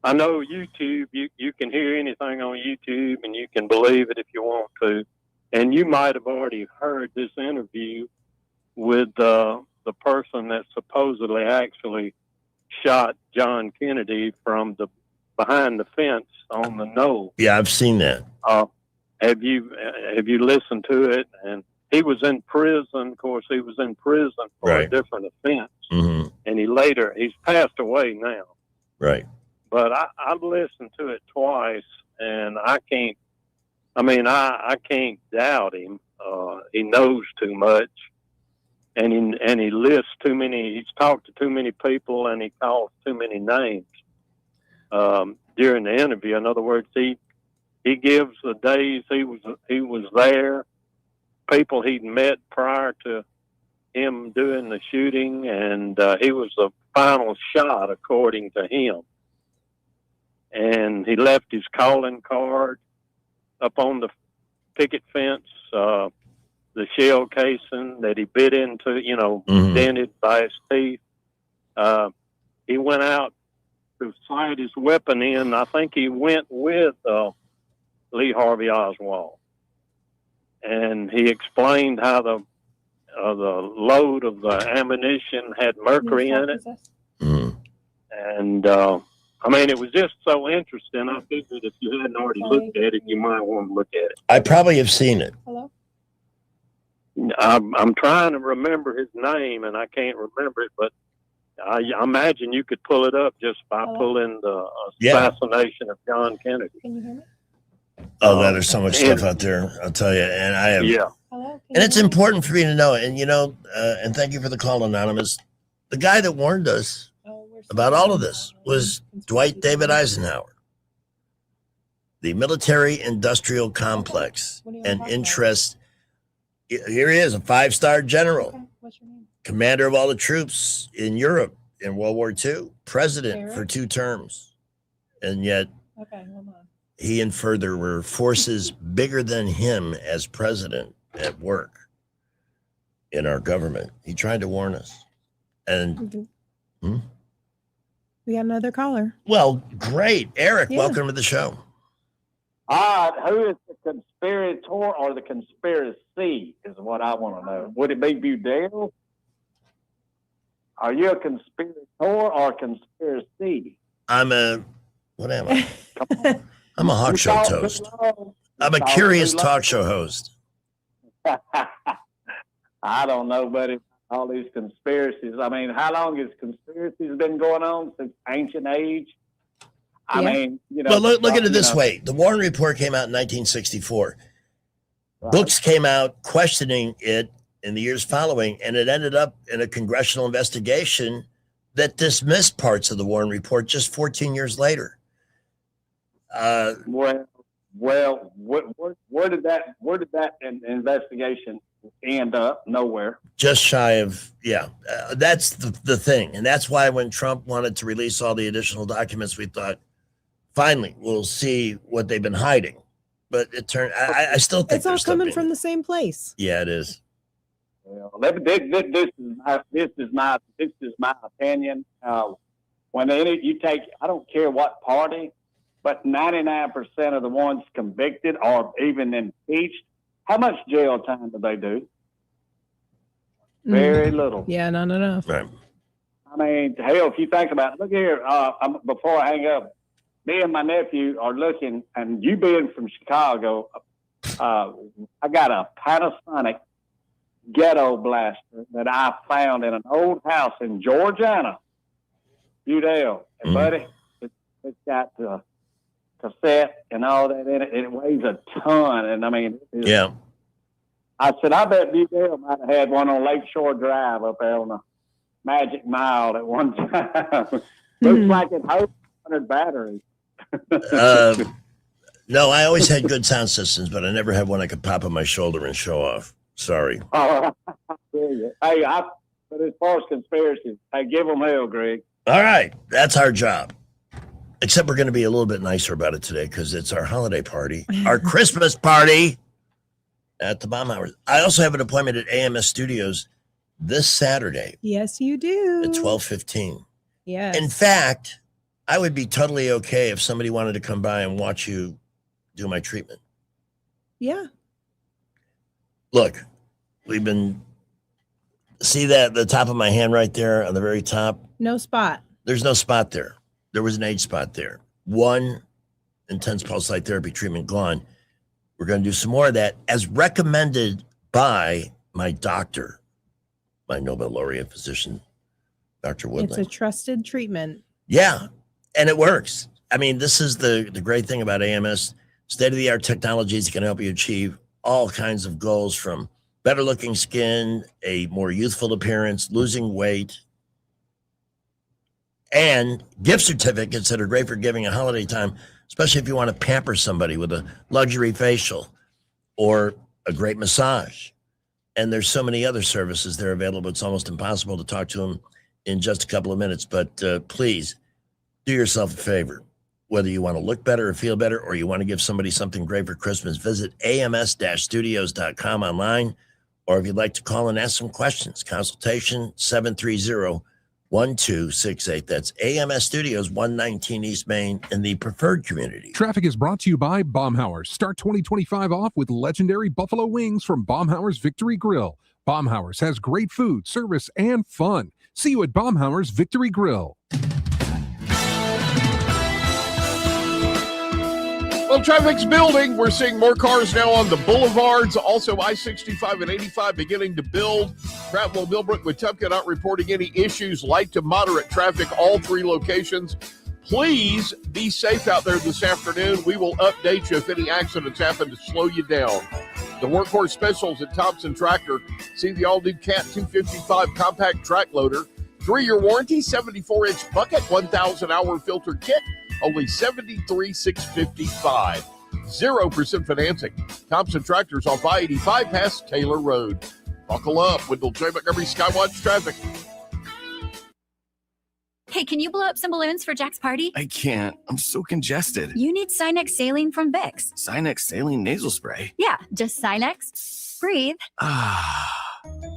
I know YouTube, you can hear anything on YouTube and you can believe it if you want to. And you might have already heard this interview with the person that supposedly actually shot John Kennedy from behind the fence on the knoll. Yeah, I've seen that. Have you listened to it? And he was in prison. Of course, he was in prison for a different offense. Mm-hmm. And he's passed away now. Right. But I listened to it twice, and I can't doubt him. He knows too much, and he lists too many. He's talked to too many people, and he calls too many names during the interview. In other words, he gives the days he was there, people he'd met prior to him doing the shooting, and he was the final shot, according to him. And he left his calling card up on the picket fence, the shell casing that he bit into, dented by his teeth. He went out to sight his weapon in. I think he went with Lee Harvey Oswald. And he explained how the load of the ammunition had mercury in it. And, it was just so interesting. I figured if you hadn't already looked at it, you might want to look at it. I probably have seen it. Hello? I'm trying to remember his name, and I can't remember it, but I imagine you could pull it up just by pulling the assassination of John Kennedy. Can you hear me? Oh, God, there's so much stuff out there. I'll tell you. And I have. Yeah. And it's important for me to know. And, and thank you for the call, Anonymous. The guy that warned us about all of this was Dwight David Eisenhower. The military-industrial complex and interest. Here he is, a 5-star general, commander of all the troops in Europe in World War II, president for 2 terms. And yet, he inferred there were forces bigger than him as president at work in our government. He tried to warn us. And we got another caller. Well, great. Eric, welcome to the show. All right, who is the conspirator or the conspiracy is what I want to know. Would it be Budell? Are you a conspirator or a conspiracy? What am I? I'm a hawk show toast. I'm a curious talk show host. I don't know, buddy. All these conspiracies. I mean, how long has conspiracies been going on? Since ancient age? I mean, Well, look at it this way. The Warren Report came out in 1964. Right. Books came out questioning it in the years following, and it ended up in a congressional investigation that dismissed parts of the Warren Report just 14 years later. Where did that investigation end up? Nowhere. Just shy of, that's the thing. And that's why when Trump wanted to release all the additional documents, we thought, finally, we'll see what they've been hiding. But it turned, I still think it's all coming from the same place. Yeah, it is. Well, this is my opinion. When you take, I don't care what party, but 99% of the ones convicted or even impeached, how much jail time do they do? Very little. Yeah, not enough. Right. I mean, hell, if you think about it, look here, before I hang up, me and my nephew are looking, and you being from Chicago, I got a Panasonic ghetto blaster that I found in an old house in Georgiana, Udale. And buddy, it's got cassette and all that in it. It weighs a ton. And I mean, I said, I bet Udale might have had one on Lakeshore Drive up there on the Magic Mile at one time. Looks like it holds 100 batteries. No, I always had good sound systems, but I never had one I could pop on my shoulder and show off. Sorry. Oh, I hear you. Hey, but as far as conspiracies, hey, give them hell, Greg. All right. That's our job. Except we're going to be a little bit nicer about it today because it's our holiday party, our Christmas party at the Baumhauer. I also have an appointment at AMS Studios this Saturday. Yes, you do. At 12:15. Yes. In fact, I would be totally okay if somebody wanted to come by and watch you do my treatment. Yeah. Look, see that the top of my hand right there on the very top? No spot. There's no spot there. There was an age spot there. 1 intense pulse light therapy treatment gone. We're going to do some more of that as recommended by my doctor, my Nobel laureate physician, Dr. Woodley. It's a trusted treatment. Yeah, and it works. I mean, this is the great thing about AMS. State-of-the-art technologies can help you achieve all kinds of goals, from better looking skin, a more youthful appearance, losing weight, and gift certificates that are great for giving a holiday time, especially if you want to pamper somebody with a luxury facial or a great massage. And there's so many other services that are available. It's almost impossible to talk to them in just a couple of minutes. But please do yourself a favor. Whether you want to look better or feel better, or you want to give somebody something great for Christmas, visit ams-studios.com online. Or if you'd like to call and ask some questions, consultation 730-1268. That's AMS Studios, 119 East Main in the preferred community. Traffic is brought to you by Baumhauer's. Start 2025 off with legendary buffalo wings from Baumhauer's Victory Grill. Baumhauer's has great food, service, and fun. See you at Baumhauer's Victory Grill. Well, traffic's building. We're seeing more cars now on the boulevards. Also, I-65 and 85 beginning to build. Prattville, Millbrook, Wetumpka not reporting any issues. Light to moderate traffic, all 3 locations. Please be safe out there this afternoon. We will update you if any accidents happen to slow you down. The workhorse specials at Thompson Tractor. See the all-new Cat 255 compact track loader. 3-year warranty, 74-inch bucket, 1,000-hour filter kit, only $73,655. 0% financing. Thompson Tractor's off I-85 past Taylor Road. Buckle up. Wendell J. Montgomery Skywatch Traffic. Hey, can you blow up some balloons for Jack's party? I can't. I'm so congested. You need Sinex Saline from Vicks. Sinex Saline nasal spray. Yeah, just Sinex. Breathe.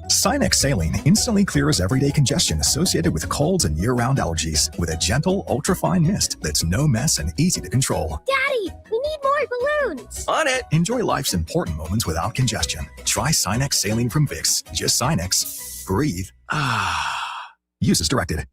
Sinex Saline instantly clears everyday congestion associated with colds and year-round allergies with a gentle, ultra-fine mist that's no mess and easy to control. Daddy, we need more balloons. On it. Enjoy life's important moments without congestion. Try Sinex Saline from Vicks. Just Sinex. Breathe. Use as directed.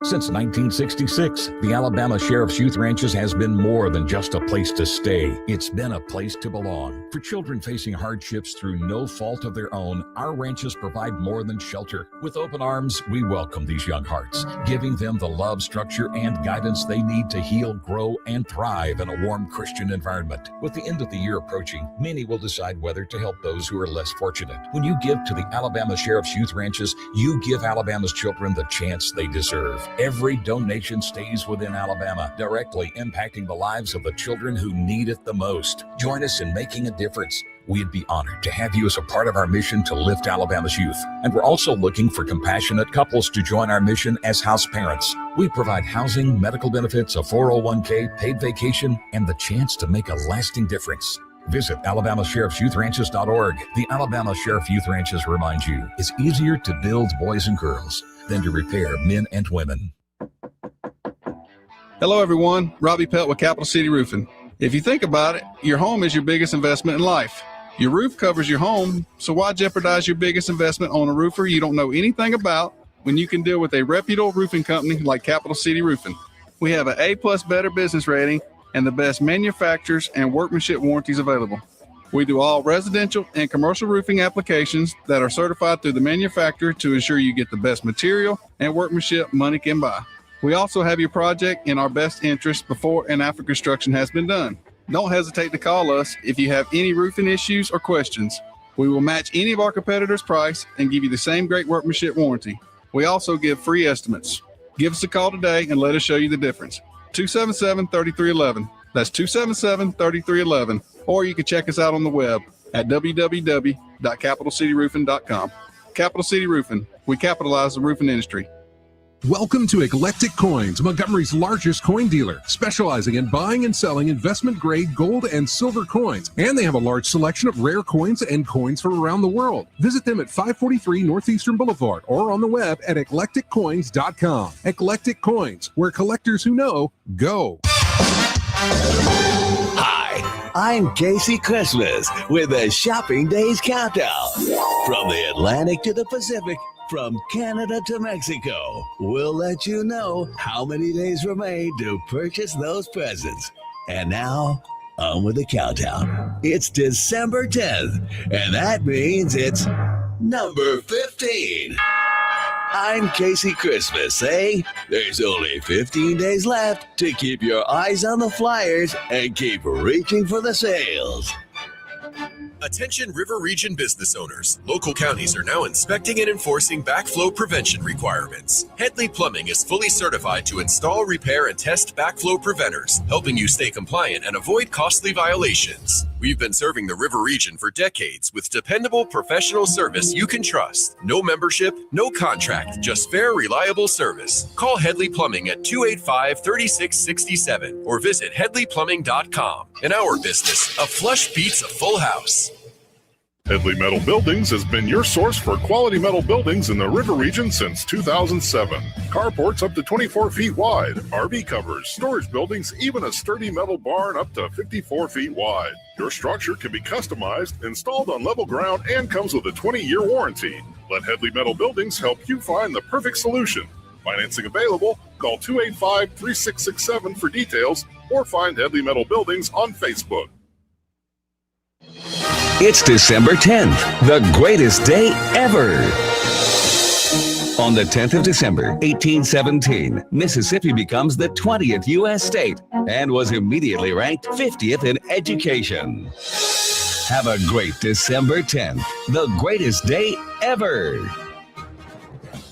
Since 1966, the Alabama Sheriff's Youth Ranches has been more than just a place to stay. It's been a place to belong. For children facing hardships through no fault of their own, our ranches provide more than shelter. With open arms, we welcome these young hearts, giving them the love, structure, and guidance they need to heal, grow, and thrive in a warm Christian environment. With the end of the year approaching, many will decide whether to help those who are less fortunate. When you give to the Alabama Sheriff's Youth Ranches, you give Alabama's children the chance they deserve. Every donation stays within Alabama, directly impacting the lives of the children who need it the most. Join us in making a difference. We'd be honored to have you as a part of our mission to lift Alabama's youth. And we're also looking for compassionate couples to join our mission as house parents. We provide housing, medical benefits, a 401k, paid vacation, and the chance to make a lasting difference. Visit AlabamaSheriff'sYouthRanches.org. The Alabama Sheriff Youth Ranches reminds you it's easier to build boys and girls than to repair men and women. Hello, everyone. Robbie Pelt with Capital City Roofing. If you think about it, your home is your biggest investment in life. Your roof covers your home, so why jeopardize your biggest investment on a roofer you don't know anything about when you can deal with a reputable roofing company like Capital City Roofing? We have an A+ Better Business rating and the best manufacturers and workmanship warranties available. We do all residential and commercial roofing applications that are certified through the manufacturer to ensure you get the best material and workmanship money can buy. We also have your project in our best interest before and after construction has been done. Don't hesitate to call us if you have any roofing issues or questions. We will match any of our competitors' price and give you the same great workmanship warranty. We also give free estimates. Give us a call today and let us show you the difference. 277-3311. That's 277-3311. Or you can check us out on the web at www.capitalcityroofing.com. Capital City Roofing. We capitalize the roofing industry. Welcome to Eclectic Coins, Montgomery's largest coin dealer, specializing in buying and selling investment-grade gold and silver coins. And they have a large selection of rare coins and coins from around the world. Visit them at 543 Northeastern Boulevard or on the web at eclecticcoins.com. Eclectic Coins, where collectors who know go. Hi, I'm Casey Christmas with the Shopping Days Countdown. From the Atlantic to the Pacific, from Canada to Mexico, we'll let you know how many days remain to purchase those presents. And now, on with the countdown. It's December 10th, and that means it's number 15. I'm Casey Christmas, eh? There's only 15 days left to keep your eyes on the flyers and keep reaching for the sales. Attention River Region business owners. Local counties are now inspecting and enforcing backflow prevention requirements. Headley Plumbing is fully certified to install, repair, and test backflow preventers, helping you stay compliant and avoid costly violations. We've been serving the River Region for decades with dependable professional service you can trust. No membership, no contract, just fair, reliable service. Call Headley Plumbing at 285-3667 or visit headleyplumbing.com. In our business, a flush beats a full house. Headley Metal Buildings has been your source for quality metal buildings in the River Region since 2007. Carports up to 24 feet wide, RV covers, storage buildings, even a sturdy metal barn up to 54 feet wide. Your structure can be customized, installed on level ground, and comes with a 20-year warranty. Let Headley Metal Buildings help you find the perfect solution. Financing available. Call 285-3667 for details or find Headley Metal Buildings on Facebook. It's December 10th, the greatest day ever. On the 10th of December, 1817, Mississippi becomes the 20th U.S. state and was immediately ranked 50th in education. Have a great December 10th, the greatest day ever.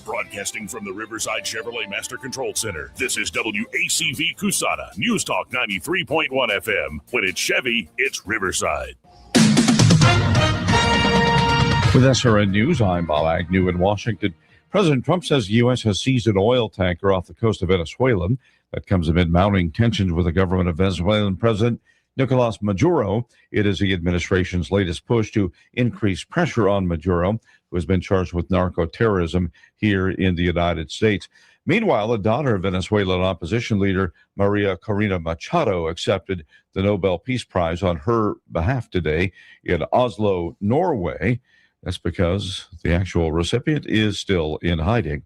Broadcasting from the Riverside Chevrolet Master Control Center, this is WACV Cusana, News Talk 93.1 FM. When it's Chevy, it's Riverside. With SRN News, I'm Bob Agnew in Washington. President Trump says the U.S. has seized an oil tanker off the coast of Venezuela. That comes amid mounting tensions with the government of Venezuelan President Nicolas Maduro. It is the administration's latest push to increase pressure on Maduro, who has been charged with narco-terrorism here in the United States. Meanwhile, a daughter of Venezuelan opposition leader Maria Corina Machado accepted the Nobel Peace Prize on her behalf today in Oslo, Norway. That's because the actual recipient is still in hiding.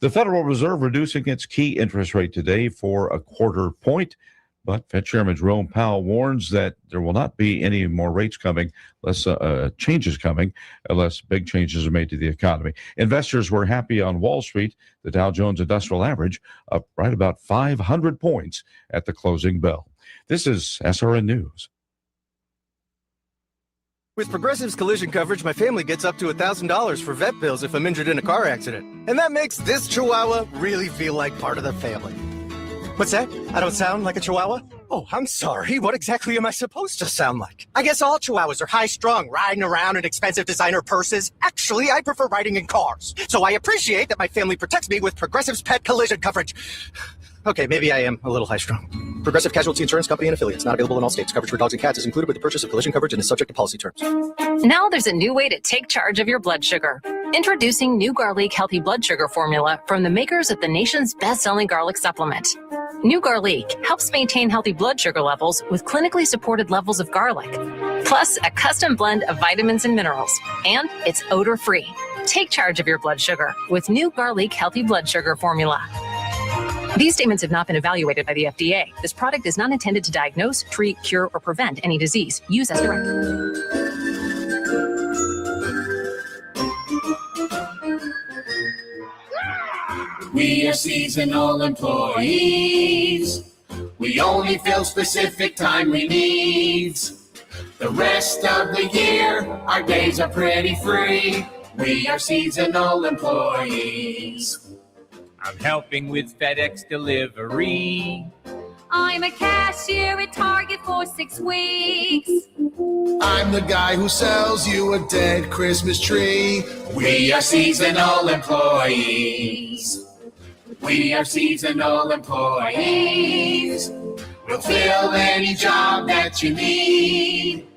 The Federal Reserve reducing its key interest rate today for a quarter point. But Fed Chairman Jerome Powell warns that there will not be any more rates coming, less changes coming, unless big changes are made to the economy. Investors were happy on Wall Street. The Dow Jones Industrial Average up right about 500 points at the closing bell. This is SRN News. With Progressive's collision coverage, my family gets up to $1,000 for vet bills if I'm injured in a car accident. And that makes this Chihuahua really feel like part of the family. What's that? I don't sound like a Chihuahua? Oh, I'm sorry. What exactly am I supposed to sound like? I guess all Chihuahuas are high-strung, riding around in expensive designer purses. Actually, I prefer riding in cars. So I appreciate that my family protects me with Progressive's pet collision coverage. Okay, maybe I am a little high-strung. Progressive Casualty Insurance Company and affiliates. Not available in all states. Coverage for dogs and cats is included with the purchase of collision coverage and is subject to policy terms. Now there's a new way to take charge of your blood sugar. Introducing new Garlic Healthy Blood Sugar Formula from the makers of the nation's best-selling garlic supplement. New Garlic helps maintain healthy blood sugar levels with clinically supported levels of garlic, plus a custom blend of vitamins and minerals. And it's odor-free. Take charge of your blood sugar with New Garlic Healthy Blood Sugar Formula. These statements have not been evaluated by the FDA. This product is not intended to diagnose, treat, cure, or prevent any disease. Use as directed. We are seasonal employees. We only fill specific timely needs. The rest of the year, our days are pretty free. We are seasonal employees. I'm helping with FedEx delivery. I'm a cashier at Target for 6 weeks. I'm the guy who sells you a dead Christmas tree. We are seasonal employees. We are seasonal employees. We'll fill any job that you need.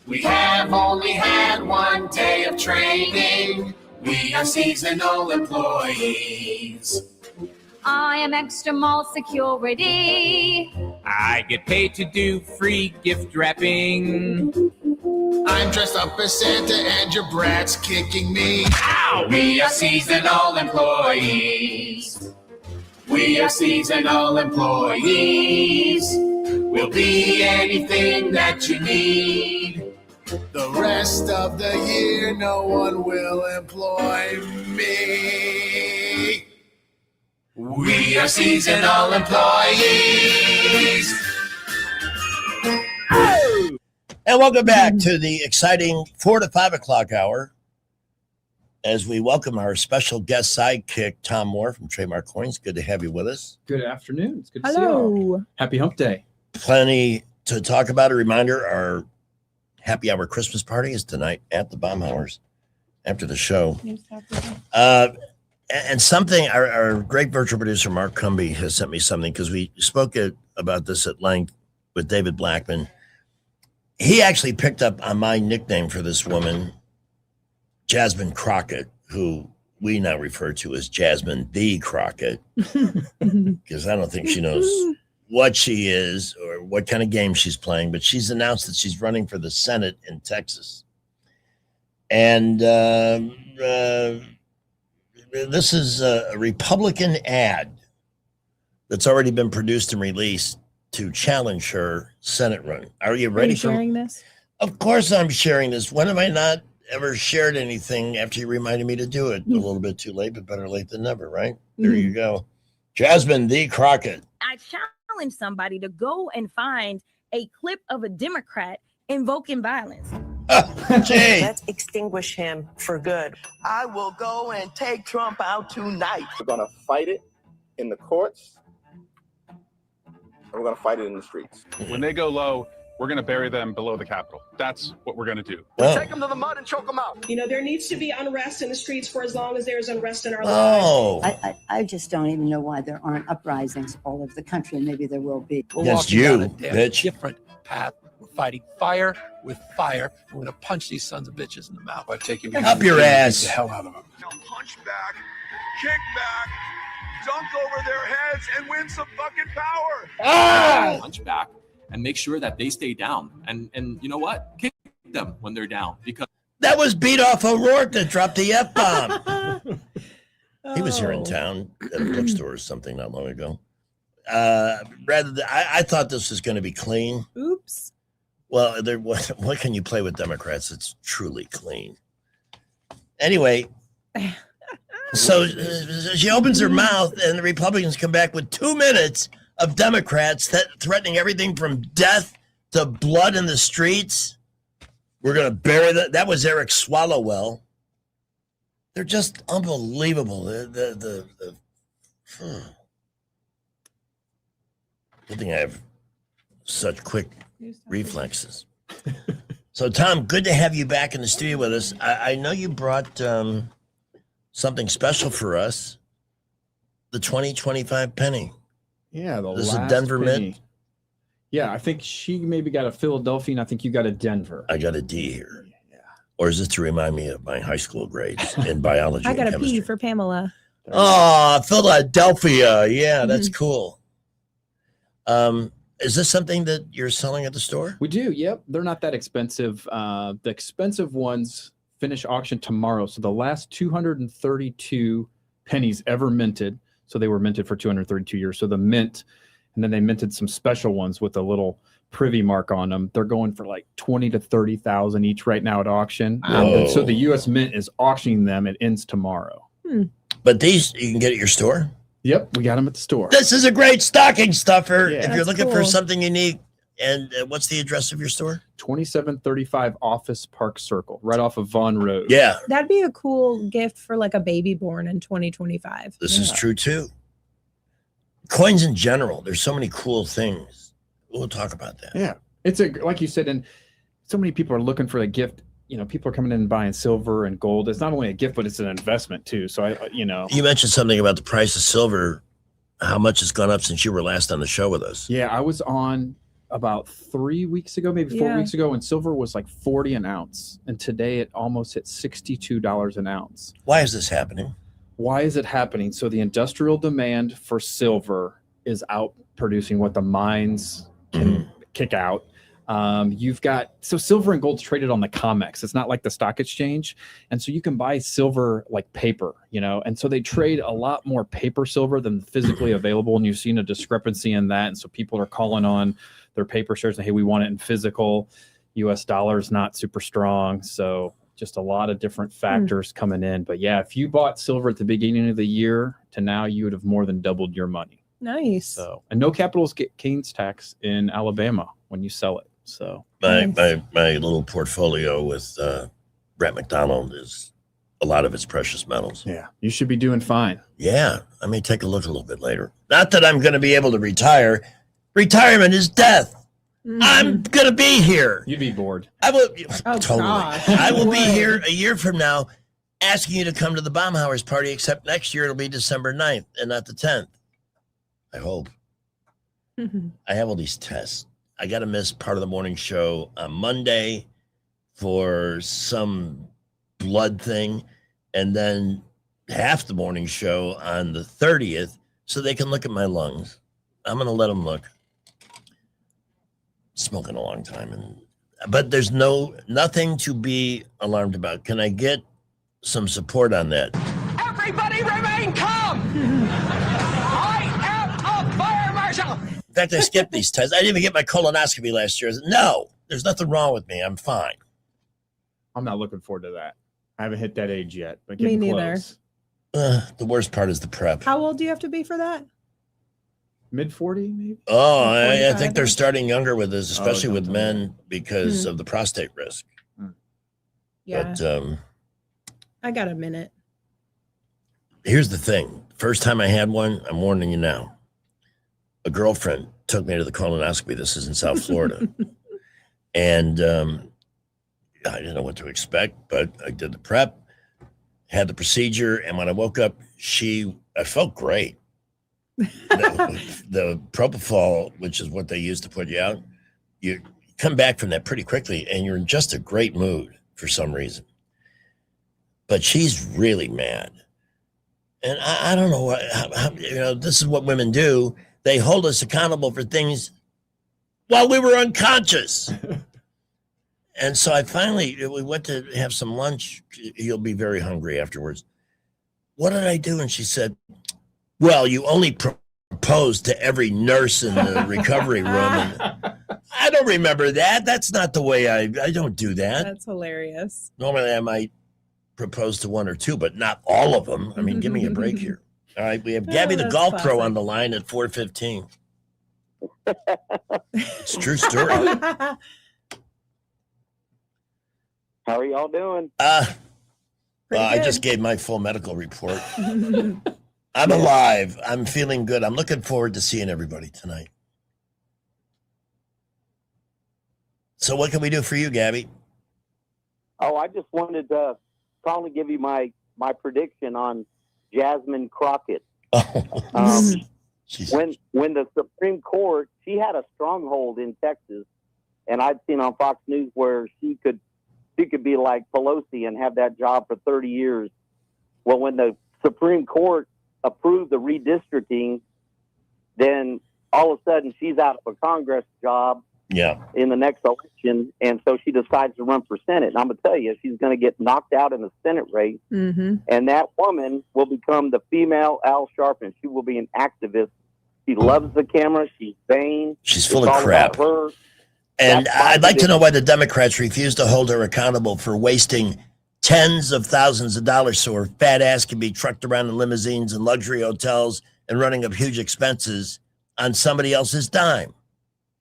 We have only had 1 day of training. We are seasonal employees. I am extra mall security. I get paid to do free gift wrapping. I'm dressed up as Santa and your brat's kicking me. Ow! We are seasonal employees. We are seasonal employees. We'll be anything that you need. The rest of the year, no one will employ me. We are seasonal employees. And welcome back to the exciting 4 to 5 o'clock hour as we welcome our special guest sidekick, Tom Moore from Trademark Coins. Good to have you with us. Good afternoon. It's good to see you all. Happy Hump Day. Plenty to talk about. A reminder, our happy hour Christmas party is tonight at the Baumhauers after the show. And something, our great virtual producer, Mark Cumby, has sent me something because we spoke about this at length with David Blackman. He actually picked up on my nickname for this woman, Jasmine Crockett, who we now refer to as Jasmine the Crockett, because I don't think she knows what she is or what kind of game she's playing, but she's announced that she's running for the Senate in Texas. And this is a Republican ad that's already been produced and released to challenge her Senate run. Are you ready? Are you sharing this? Of course I'm sharing this. When am I not? ever shared anything after you reminded me to do it. A little bit too late, but better late than never, right? There you go. Jasmine D. Crockett. I challenge somebody to go and find a clip of a Democrat invoking violence. Let's extinguish him for good. I will go and take Trump out tonight. We're going to fight it in the courts, and we're going to fight it in the streets. When they go low, we're going to bury them below the Capitol. That's what we're going to do. Take them to the mud and choke them out. You know, there needs to be unrest in the streets for as long as there's unrest in our lives. I just don't even know why there aren't uprisings all over the country, and maybe there will be. We're walking down a bitch. Different path. We're fighting fire with fire. We're going to punch these sons of bitches in the mouth by taking up your ass. The hell out of them. Punch back, kick back, dunk over their heads, and win some fucking power. Punch back and make sure that they stay down. And you know what? Kick them when they're down, because that was beat off O'Rourke that dropped the F-bomb. He was here in town at a bookstore or something not long ago. I thought this was going to be clean. Oops. Well, what can you play with Democrats? It's truly clean. Anyway, so she opens her mouth, and the Republicans come back with 2 minutes of Democrats threatening everything from death to blood in the streets. We're going to bury that. That was Eric Swallowwell. They're just unbelievable. Good thing I have such quick reflexes. So, Tom, good to have you back in the studio with us. I know you brought something special for us, the 2025 penny. Yeah, this is a Denver Mint. Yeah, I think she maybe got a Philadelphia, and I think you got a Denver. I got a D here. Yeah. Or is this to remind me of my high school grades in biology? I got and a P for Pamela. Oh, Philadelphia. Yeah, that's cool. Is this something that you're selling at the store? We do. Yep. They're not that expensive. The expensive ones finish auction tomorrow. So the last 232 pennies ever minted. So they were minted for 232 years. So the mint, and then they minted some special ones with a little privy mark on them. They're going for like 20 to 30,000 each right now at auction. And so the U.S. Mint is auctioning them. It ends tomorrow. But these you can get at your store? Yep, we got them at the store. This is a great stocking stuffer. Yeah. If you're looking for something unique. And what's the address of your store? 2735 Office Park Circle, right off of Vaughn Road. Yeah. That'd be a cool gift for like a baby born in 2025. This is true too. Coins in general. There's so many cool things. We'll talk about that. Yeah. It's like you said, and so many people are looking for a gift. You know, people are coming in and buying silver and gold. It's not only a gift, but it's an investment too. So you mentioned something about the price of silver, how much it's gone up since you were last on the show with us. Yeah, I was on about 3 weeks ago, maybe 4 weeks ago, and silver was like 40 an ounce. And today it almost hit $62 an ounce. Why is this happening? Why is it happening? So the industrial demand for silver is outproducing what the mines can kick out. You've got, so silver and gold's traded on the COMEX. It's not like the stock exchange. And so you can buy silver like paper, and so they trade a lot more paper silver than physically available. And you've seen a discrepancy in that. And so people are calling on their paper shares and, hey, we want it in physical. US dollar is not super strong. So just a lot of different factors coming in. But yeah, if you bought silver at the beginning of the year to now, you would have more than doubled your money. Nice. So, and no capital gains tax in Alabama when you sell it. So my little portfolio with Brett McDonald is a lot of it's precious metals. Yeah, you should be doing fine. Yeah, I may take a look a little bit later. Not that I'm going to be able to retire. Retirement is death. I'm going to be here. You'd be bored. I will. Oh, totally. gosh. I will be here a year from now asking you to come to the Baumhauers party, except next year it'll be December 9th and not the 10th. I hope. I have all these tests. I got to miss part of the morning show on Monday for some blood thing, and then half the morning show on the 30th so they can look at my lungs. I'm going to let them look. Smoking a long time, but there's nothing to be alarmed about. Can I get some support on that? Everybody remain calm. I am a fire marshal. In fact, I skipped these tests. I didn't even get my colonoscopy last year. No, there's nothing wrong with me. I'm fine. I'm not looking forward to that. I haven't hit that age yet, but Me getting neither. close. The worst part is the prep. How old do you have to be for that? Mid 40, maybe. Oh, I 45 think they're ish? starting younger with this, especially with don't tell me men because of the prostate risk. Yeah, But I got a minute. here's the thing. First time I had one, I'm warning you now. A girlfriend took me to the colonoscopy. This is in South Florida. And I didn't know what to expect, but I did the prep, had the procedure, and when I woke up, I felt great. The propofol, which is what they use to put you out, you come back from that pretty quickly, and you're in just a great mood for some reason. But she's really mad. And I don't know how, this is what women do. They hold us accountable for things while we were unconscious. And so we went to have some lunch. You'll be very hungry afterwards. What did I do? And she said, well, you only proposed to every nurse in the recovery room. And I don't remember that. That's not the way I don't do that. That's hilarious. Normally I might propose to one or two, but not all of them. I mean, give me a break here. All right, we have Gabby the golf pro on the line at 4:15. It's a true story. How are y'all doing? I just gave my full medical report. I'm alive. I'm feeling good. I'm looking forward to seeing everybody tonight. So what can we do for you, Gabby? Oh, I just wanted to probably give you my prediction on Jasmine Crockett. When the Supreme Court, she had a stronghold in Texas, and I'd seen on Fox News where she could be like Pelosi and have that job for 30 years. Well, when the Supreme Court approved the redistricting, then all of a sudden she's out of a Congress job in the next election, and so she decides to run for Senate. And I'm going to tell you, she's going to get knocked out in the Senate race, and that woman will become the female Al Sharpton. She will be an activist. She loves the camera. She's vain. She's full of crap. And I'd like to know why the Democrats refuse to hold her accountable for wasting tens of thousands of dollars so her fat ass can be trucked around in limousines and luxury hotels and running up huge expenses on somebody else's dime.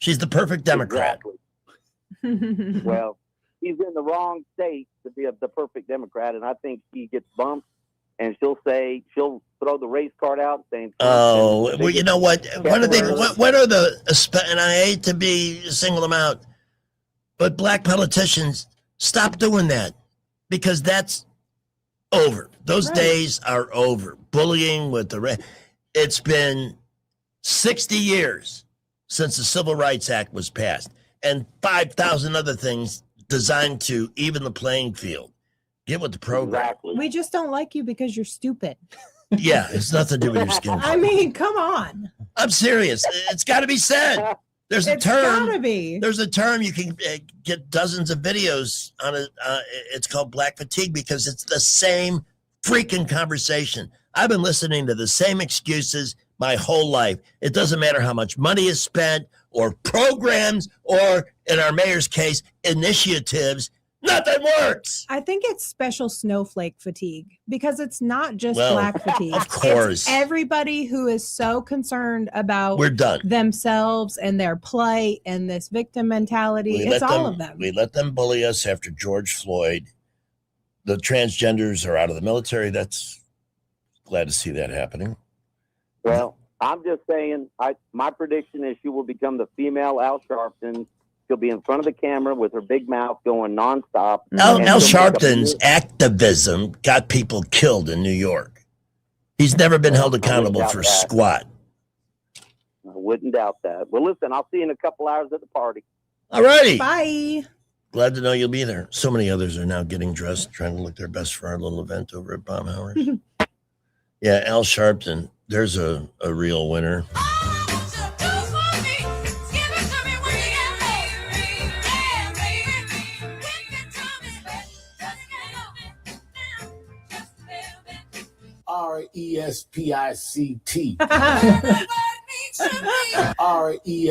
She's the perfect Democrat. Exactly. Well, she's in the wrong state to be the perfect Democrat, and I think she gets bumped, and she'll throw the race card out saying, "Oh, well, you know what? What are the? And I hate to single them out, but black politicians, stop doing that because that's over. Those days are over. Bullying with it's been 60 years since the Civil Rights Act was passed, and 5,000 other things designed to even the playing field. Get with the program. Exactly. We just don't like you because you're stupid. Yeah, it's nothing to do with your skin color. I mean, come on. I'm serious. It's got to be said. There's a term. Gotta be. There's a term you can get dozens of videos on it. It's called black fatigue because it's the same freaking conversation. I've been listening to the same excuses my whole life. It doesn't matter how much money is spent or programs or, in our mayor's case, initiatives. Nothing works. I think it's special snowflake fatigue because it's not just black fatigue. Of course. It's everybody who is so concerned about We're done. themselves and their plight and this victim mentality. It's all of them. We let them bully us after George Floyd. The transgenders are out of the military. That's glad to see that happening. Well, I'm just saying, my prediction is she will become the female Al Sharpton. She'll be in front of the camera with her big mouth going nonstop. Al Sharpton's activism got people killed in New York. He's never been held accountable for squat. I wouldn't doubt that. Well, listen, I'll see you in a couple hours at the party. All righty. Bye. Glad to know you'll be there. So many others are now getting dressed, trying to look their best for our little event over at Baumhauer's. Yeah, Al Sharpton, there's a real winner. RESPICT.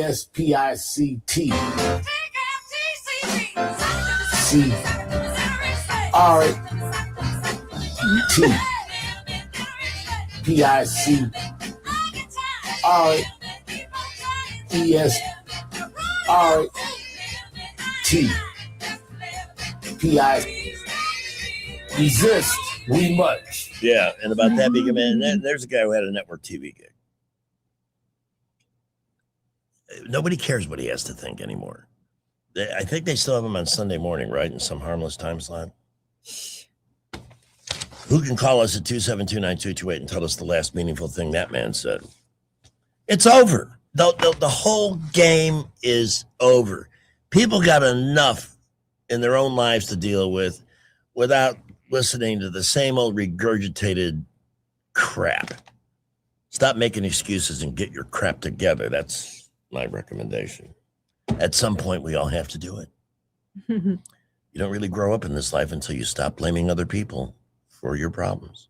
RESPICT. C. R-E-S-P-I-C. Resist, we much. Yeah, and about that big a man, there's a guy who had a network TV gig. Nobody cares what he has to think anymore. I think they still have him on Sunday morning, right? In some harmless time slot. Who can call us at 272-9228 and tell us the last meaningful thing that man said? It's over. The whole game is over. People got enough in their own lives to deal with without listening to the same old regurgitated crap. Stop making excuses and get your crap together. That's my recommendation. At some point, we all have to do it. You don't really grow up in this life until you stop blaming other people for your problems.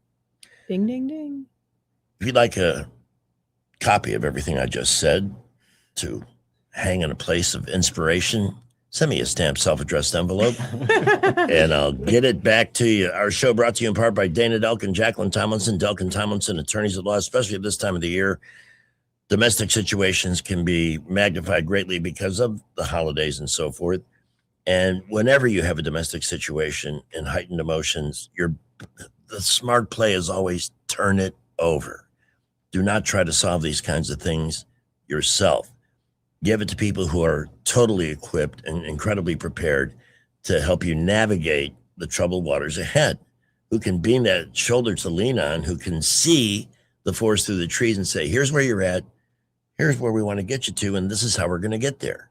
Ding, ding, ding. If you'd like a copy of everything I just said to hang in a place of inspiration, send me a stamped self-addressed envelope and I'll get it back to you. Our show brought to you in part by Dana Delk and Jacqueline Tomlinson. Delk and Tomlinson, attorneys at law, especially at this time of the year. Domestic situations can be magnified greatly because of the holidays and so forth. And whenever you have a domestic situation and heightened emotions, the smart play is always turn it over. Do not try to solve these kinds of things yourself. Give it to people who are totally equipped and incredibly prepared to help you navigate the troubled waters ahead, who can be that shoulder to lean on, who can see the forest through the trees and say, here's where you're at, here's where we want to get you to, and this is how we're going to get there.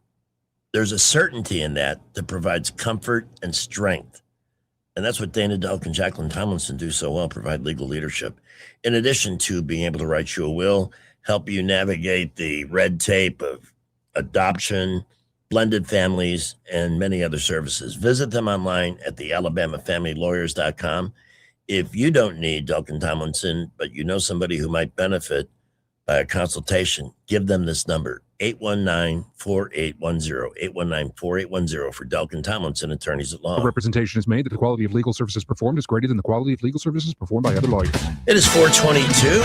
There's a certainty in that provides comfort and strength. And that's what Dana Delk and Jacqueline Tomlinson do so well, provide legal leadership. In addition to being able to write you a will, help you navigate the red tape of adoption, blended families, and many other services. Visit them online at the AlabamaFamilyLawyers.com. If you don't need Delk and Tomlinson, but you know somebody who might benefit by a consultation, give them this number, 819-4810, 819-4810 for Delk and Tomlinson, attorneys at law. A representation is made that the quality of legal services performed is greater than the quality of legal services performed by other lawyers. It is 422.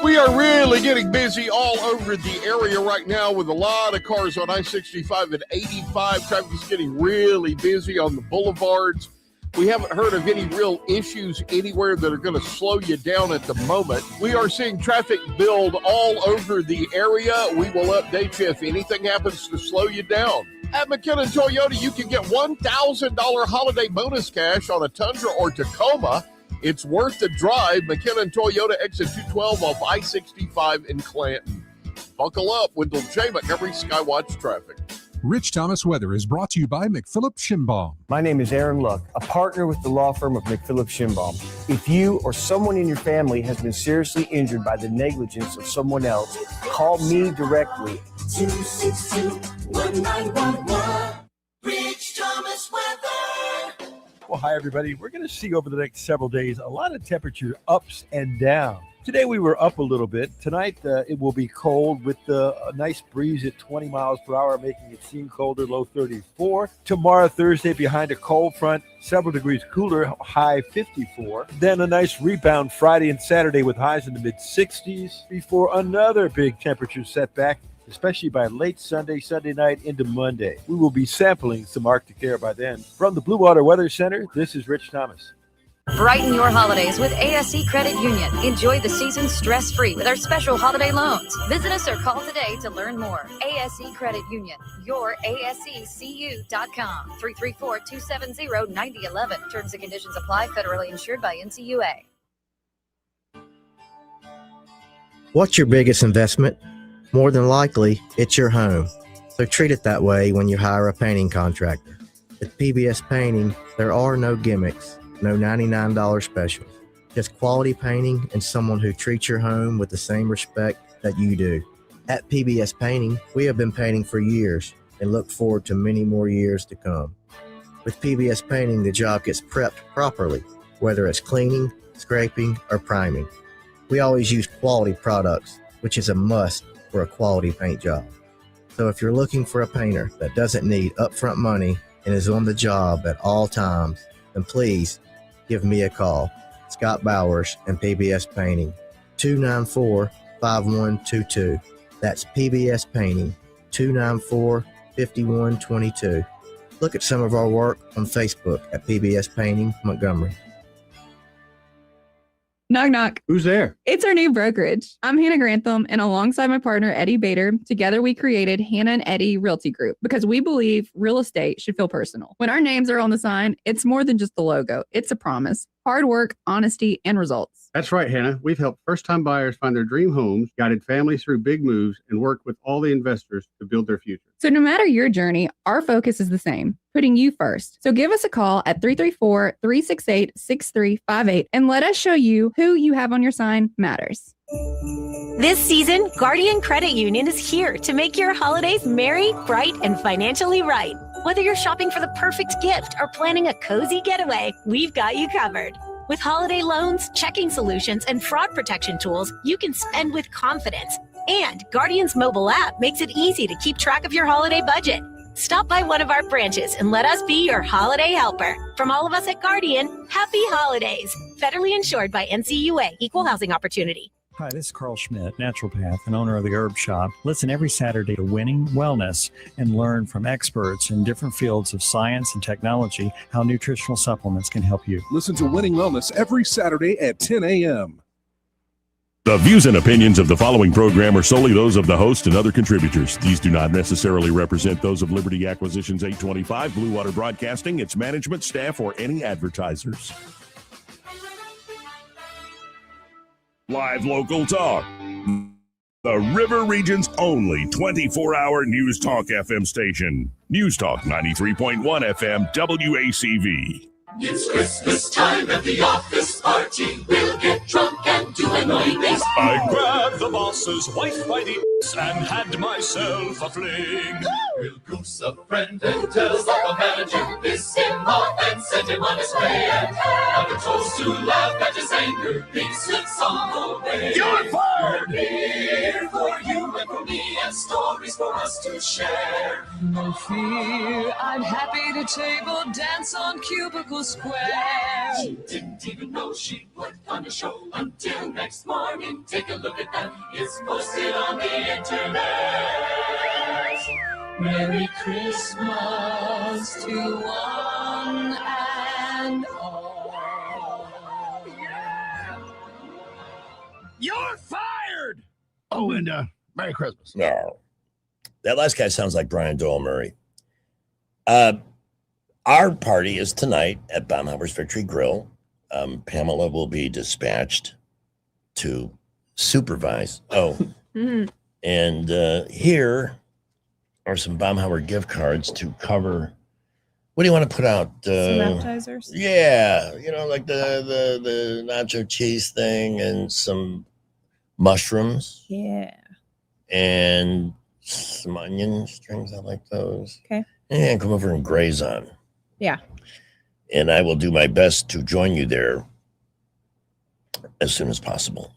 We are really getting busy all over the area right now with a lot of cars on I-65 and 85. Traffic is getting really busy on the boulevards. We haven't heard of any real issues anywhere that are going to slow you down at the moment. We are seeing traffic build all over the area. We will update you if anything happens to slow you down. At McKinnon Toyota, you can get $1,000 holiday bonus cash on a Tundra or Tacoma. It's worth the drive. McKinnon Toyota, exit 212 off I-65 in Clanton. Buckle up with the J. Montgomery Skywatch traffic. Rich Thomas Weather is brought to you by McPhillip Schimbaum. My name is Aaron Luck, a partner with the law firm of McPhillip Schimbaum. If you or someone in your family has been seriously injured by the negligence of someone else, call me directly. 262-1911. Rich Thomas Weather. Well, hi, everybody. We're going to see over the next several days a lot of temperature ups and downs. Today we were up a little bit. Tonight it will be cold with a nice breeze at 20 miles per hour, making it seem colder, low 34. Tomorrow, Thursday, behind a cold front, several degrees cooler, high 54. Then a nice rebound Friday and Saturday with highs in the mid-60s before another big temperature setback, especially by late Sunday night into Monday. We will be sampling some Arctic air by then. From the Blue Water Weather Center, this is Rich Thomas. Brighten your holidays with ASE Credit Union. Enjoy the season stress-free with our special holiday loans. Visit us or call today to learn more. ASE Credit Union, your ASECU.com, 334-270-9011. Terms and conditions apply, federally insured by NCUA. What's your biggest investment? More than likely, it's your home. So treat it that way when you hire a painting contractor. At PBS Painting, there are no gimmicks. No $99 specials, just quality painting and someone who treats your home with the same respect that you do. At PBS Painting, we have been painting for years and look forward to many more years to come. With PBS Painting, the job gets prepped properly, whether it's cleaning, scraping, or priming. We always use quality products, which is a must for a quality paint job. So if you're looking for a painter that doesn't need upfront money and is on the job at all times, then please give me a call. Scott Bowers and PBS Painting, 294-5122. That's PBS Painting, 294-5122. Look at some of our work on Facebook at PBS Painting Montgomery. Knock, knock. Who's there? It's our new brokerage. I'm Hannah Grantham, and alongside my partner, Eddie Bader, together we created Hannah and Eddie Realty Group because we believe real estate should feel personal. When our names are on the sign, it's more than just the logo. It's a promise. Hard work, honesty, and results. That's right, Hannah. We've helped first-time buyers find their dream homes, guided families through big moves, and worked with all the investors to build their future. So no matter your journey, our focus is the same, putting you first. So give us a call at 334-368-6358 and let us show you who you have on your sign matters. This season, Guardian Credit Union is here to make your holidays merry, bright, and financially right. Whether you're shopping for the perfect gift or planning a cozy getaway, we've got you covered. With holiday loans, checking solutions, and fraud protection tools, you can spend with confidence. And Guardian's mobile app makes it easy to keep track of your holiday budget. Stop by one of our branches and let us be your holiday helper. From all of us at Guardian, happy holidays. Federally insured by NCUA, Equal Housing Opportunity. Hi, this is Carl Schmidt, naturopath and owner of the Herb Shop. Listen every Saturday to Winning Wellness and learn from experts in different fields of science and technology how nutritional supplements can help you. Listen to Winning Wellness every Saturday at 10 a.m. The views and opinions of the following program are solely those of the host and other contributors. These do not necessarily represent those of Liberty Acquisitions 825, Blue Water Broadcasting, its management, staff, or any advertisers. Live local talk. The River Region's only 24-hour News Talk FM station. News Talk 93.1 FM WACV. It's Christmas time at the office party. We'll get drunk and do annoying things. I grabbed the boss's wife by the ass and had myself a fling. We'll goose a friend and tell us like a manager. Piss him off and send him on his way. And have a toast to laugh at his anger. Big slips on the way. You're fired! We're here for you and for me, and stories for us to share. No fear, I'm happy to table dance on Cubicle Square. She didn't even know she put on a show until next morning. Take a look at that. It's posted on the internet. Merry Christmas to one and all. You're fired! Oh, and Merry Christmas. No. That last guy sounds like Brian Doyle Murray. Our party is tonight at Baumhauer's Victory Grill. Pamela will be dispatched to supervise. And here are some Baumhauer gift cards to cover. What do you want to put out? Some appetizers? Yeah, like the nacho cheese thing and some mushrooms. Yeah. And some onion strings. I like those. Okay. And come over and graze on. Yeah. And I will do my best to join you there as soon as possible.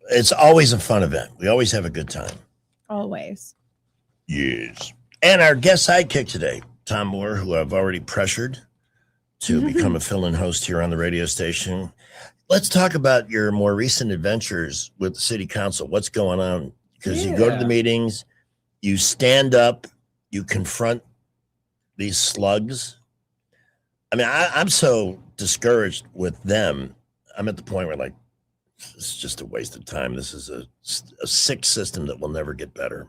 It's always a fun event. We always have a good time. Always. Yes. And our guest sidekick today, Tom Moore, who I've already pressured to become a fill-in host here on the radio station. Let's talk about your more recent adventures with the city council. What's going on? Because you go to the meetings, you stand up, you confront these slugs. I mean, I'm so discouraged with them. I'm at the point where, like, it's just a waste of time. This is a sick system that will never get better.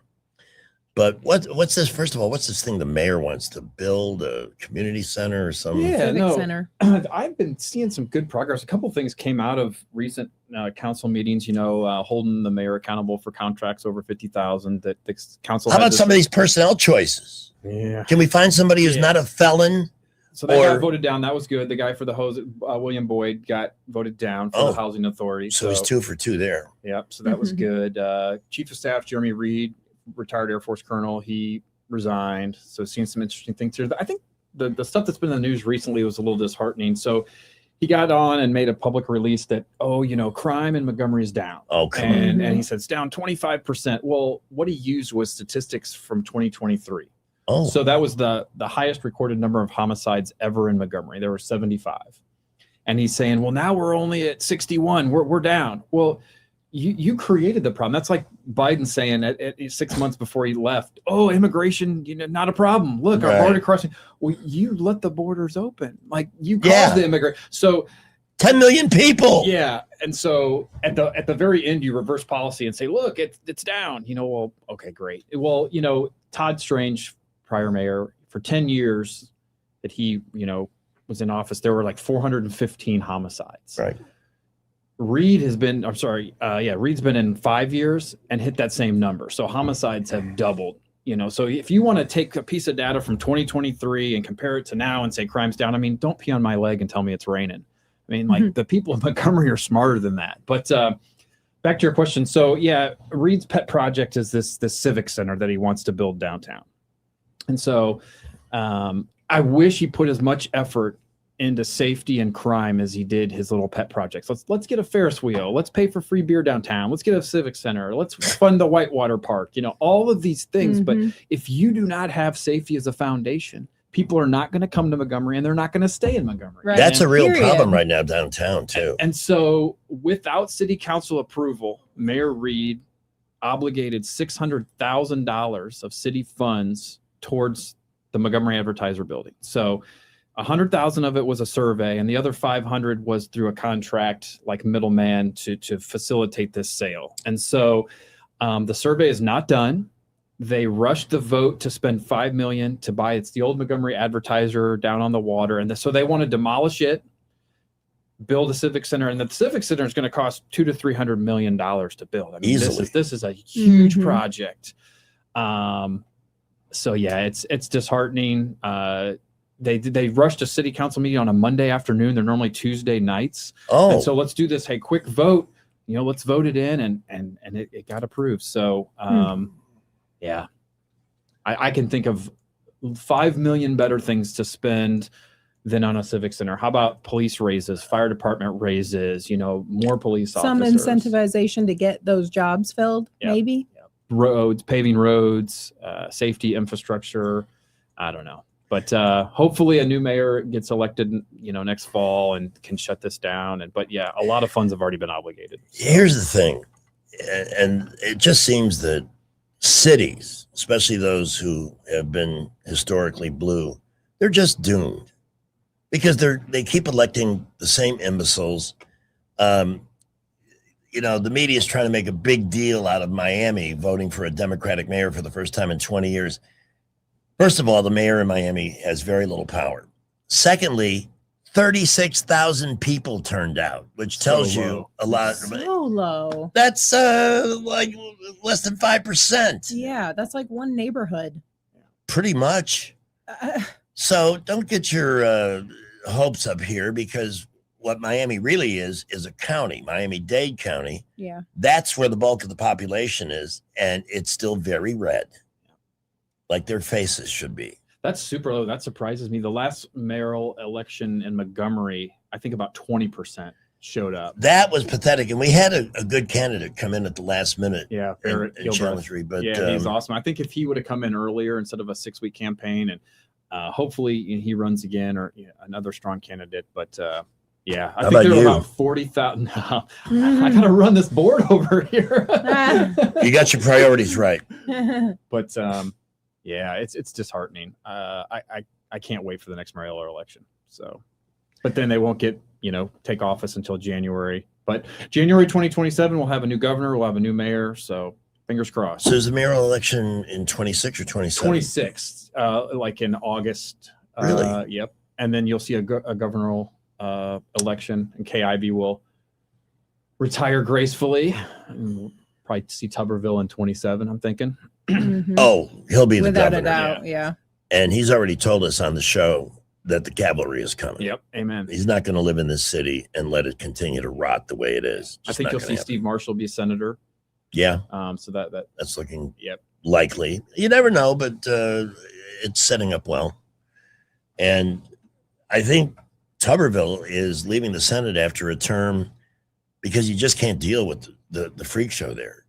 But what's this? First of all, what's this thing the mayor wants to build, a community center or something? Center. I've been seeing some good progress. A couple things came out of recent council meetings. Holding the mayor accountable for contracts over $50,000. That the council. How about some of these personnel choices? Yeah. Can we find somebody who's not a felon? So that got voted down. That was good. The guy for the hose, William Boyd, got voted down for the housing authority. So he's 2 for 2 there. Yep. So that was good. Chief of Staff Jeremy Reed, retired Air Force colonel, he resigned. So seeing some interesting things here. I think the stuff that's been in the news recently was a little disheartening. So he got on and made a public release that, crime in Montgomery is down. Oh, come on. And he said it's down 25%. Well, what he used was statistics from 2023. Oh, so that was the highest recorded number of homicides ever in Montgomery. There were 75. And he's saying, well, now we're only at 61. We're down. Well, you created the problem. That's like Biden saying at 6 months before he left, oh, immigration, not a problem. Look, our border crossing. Well, you let the borders open. Like you caused the immigration. So 10 million people. Yeah. And so at the very end, you reverse policy and say, look, it's down. Well, okay, great. Well, Todd Strange, prior mayor, for 10 years that he, was in office, there were like 415 homicides. Right. Reed's been in 5 years and hit that same number. So homicides have doubled, So if you want to take a piece of data from 2023 and compare it to now and say crime's down, don't pee on my leg and tell me it's raining. The people in Montgomery are smarter than that. But back to your question. So yeah, Reed's pet project is this civic center that he wants to build downtown. And so I wish he put as much effort into safety and crime as he did his little pet projects. Let's get a Ferris wheel. Let's pay for free beer downtown. Let's get a civic center. Let's fund the Whitewater Park. All of these things. But if you do not have safety as a foundation, people are not going to come to Montgomery and they're not going to stay in Montgomery. Right. That's a real problem right now downtown too. And so without city council approval, Mayor Reed obligated $600,000 of city funds towards the Montgomery Advertiser building. So 100,000 of it was a survey, and the other 500 was through a contract, like middleman, to facilitate this sale. And so the survey is not done. They rushed the vote to spend $5 million to buy. It's the old Montgomery Advertiser down on the water, and so they want to demolish it, build a civic center, and the civic center is going to cost $200 to $300 million to build. Easily. This is a huge project. So yeah, it's disheartening. They rushed a city council meeting on a Monday afternoon. They're normally Tuesday nights. Oh, and so let's do this. Hey, quick vote. Let's vote it in, and it got approved. So yeah, I can think of 5 million better things to spend than on a civic center. How about police raises, fire department raises? More police officers. Some incentivization to get those jobs filled, maybe. Roads, paving roads, safety infrastructure. I don't know. But hopefully a new mayor gets elected, next fall and can shut this down. But yeah, a lot of funds have already been obligated. So. Here's the thing. And it just seems that cities, especially those who have been historically blue, they're just doomed because they keep electing the same imbeciles. The media is trying to make a big deal out of Miami voting for a Democratic mayor for the first time in 20 years. First of all, the mayor in Miami has very little power. Secondly, 36,000 people turned out, which tells you a lot. So low. That's like less than 5%. Yeah, that's like one neighborhood. Pretty much. So don't get your hopes up here, because what Miami really is a county, Miami-Dade County. Yeah. That's where the bulk of the population is, and it's still very red. Like their faces should be. That's super low. That surprises me. The last mayoral election in Montgomery, I think about 20% showed up. That was pathetic. And we had a good candidate come in at the last minute. Yeah, Barrett challenge. But yeah, he's awesome. I think if he would have come in earlier instead of a 6-week campaign, and hopefully he runs again, or another strong candidate. But yeah, I think there were about 40,000. I got to run this board over here. You got your priorities right. But yeah, it's disheartening. I can't wait for the next mayoral election. So, but then they won't take office until January. But January 2027, we'll have a new governor. We'll have a new mayor. So fingers crossed. So is the mayoral election in 26 or 27? 26, like in August. Really? Yep. And then you'll see a governor election, and KIB will retire gracefully. And we'll probably see Tuberville in 27, I'm thinking. Mm-hmm. Oh, he'll be the Without governor. a doubt, yeah. And he's already told us on the show that the cavalry is coming. Yep, amen. He's not going to live in this city and let it continue to rot the way it is. I think you'll see Steve Marshall be senator. Yeah. So that's looking yep likely. You never know, but it's setting up well. And I think Tuberville is leaving the Senate after a term because you just can't deal with the freak show there.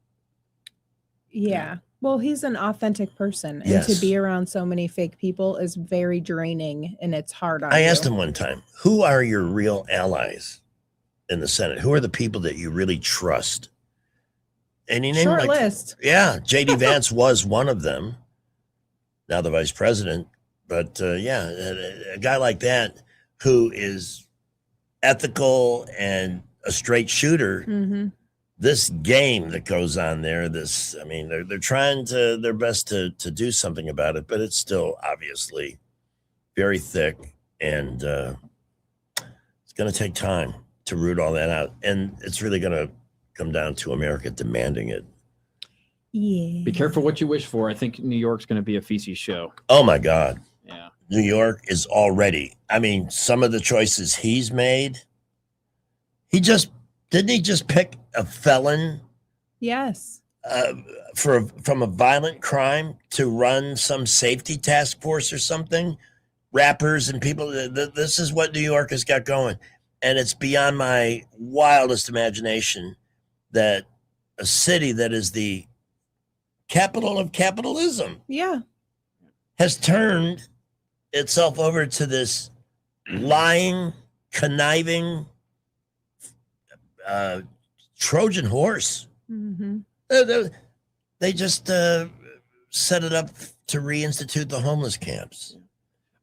Yeah. Well, he's an authentic person, and Yes. to be around so many fake people is very draining, and it's hard on I you. asked him one time, who are your real allies in the Senate? Who are the people that you really trust? And he named Short list. Yeah, J.D. Vance was one of them, now the vice president. But yeah, a guy like that who is ethical and a straight shooter, Mm-hmm. this game that goes on there, they're trying their best to do something about it, but it's still obviously very thick, and it's going to take time to root all that out. And it's really going to come down to America demanding it. Yeah. Be careful what you wish for. I think New York's going to be a feces show. Oh my God. Yeah. New York is already, some of the choices he's made, didn't he just pick a felon Yes. from a violent crime to run some safety task force or something? Rappers and people, this is what New York has got going. And it's beyond my wildest imagination that a city that is the capital of capitalism Yeah. has turned itself over to this lying, conniving Trojan horse. Mm-hmm. They just set it up to reinstitute the homeless camps.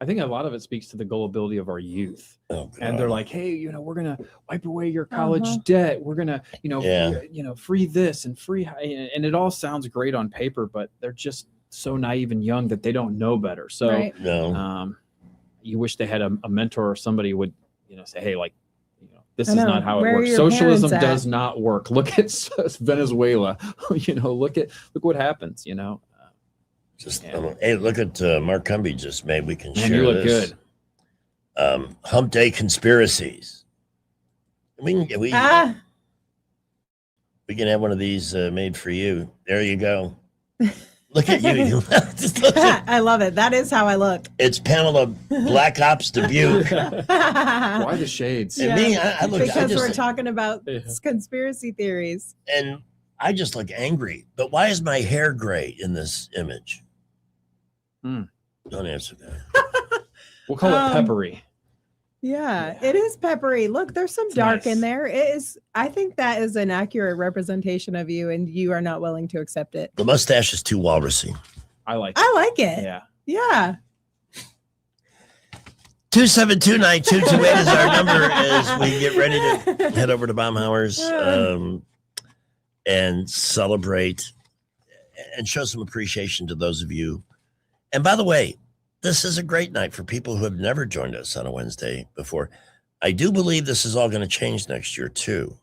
I think a lot of it speaks to the gullibility of our youth. And they're like, hey, we're going to wipe away your college debt. We're going to, free this and free. And it all sounds great on paper, but they're just so naive and young that they don't know better. So Right. You wish they had a mentor or somebody would, say, hey, this I is know. not how Where it are works. your Socialism parents does not work. Look at Venezuela. Look what happens, Hey, look at Mark Cumby just made. We can Man, share you look this. good. Hump Day conspiracies. We can have one of these made for you. There you go. Look at you. I love it. That is how I look. It's Pamela Black Ops Dubuque. Why the shades? And me, I look because I just, we're talking about conspiracy theories. and I just look angry. But why is my hair gray in this image? Don't answer that. We'll call it peppery. Yeah, it is peppery. Look, there's some dark nice. in there. It is. I think that is an accurate representation of you, and you are not willing to accept it. The mustache is too walrusy. I like it. Yeah. Yeah. 2729228 is our number as we get ready to head over to Baumhauer's and celebrate and show some appreciation to those of you. And by the way, this is a great night for people who have never joined us on a Wednesday before. I do believe this is all going to change next year, too.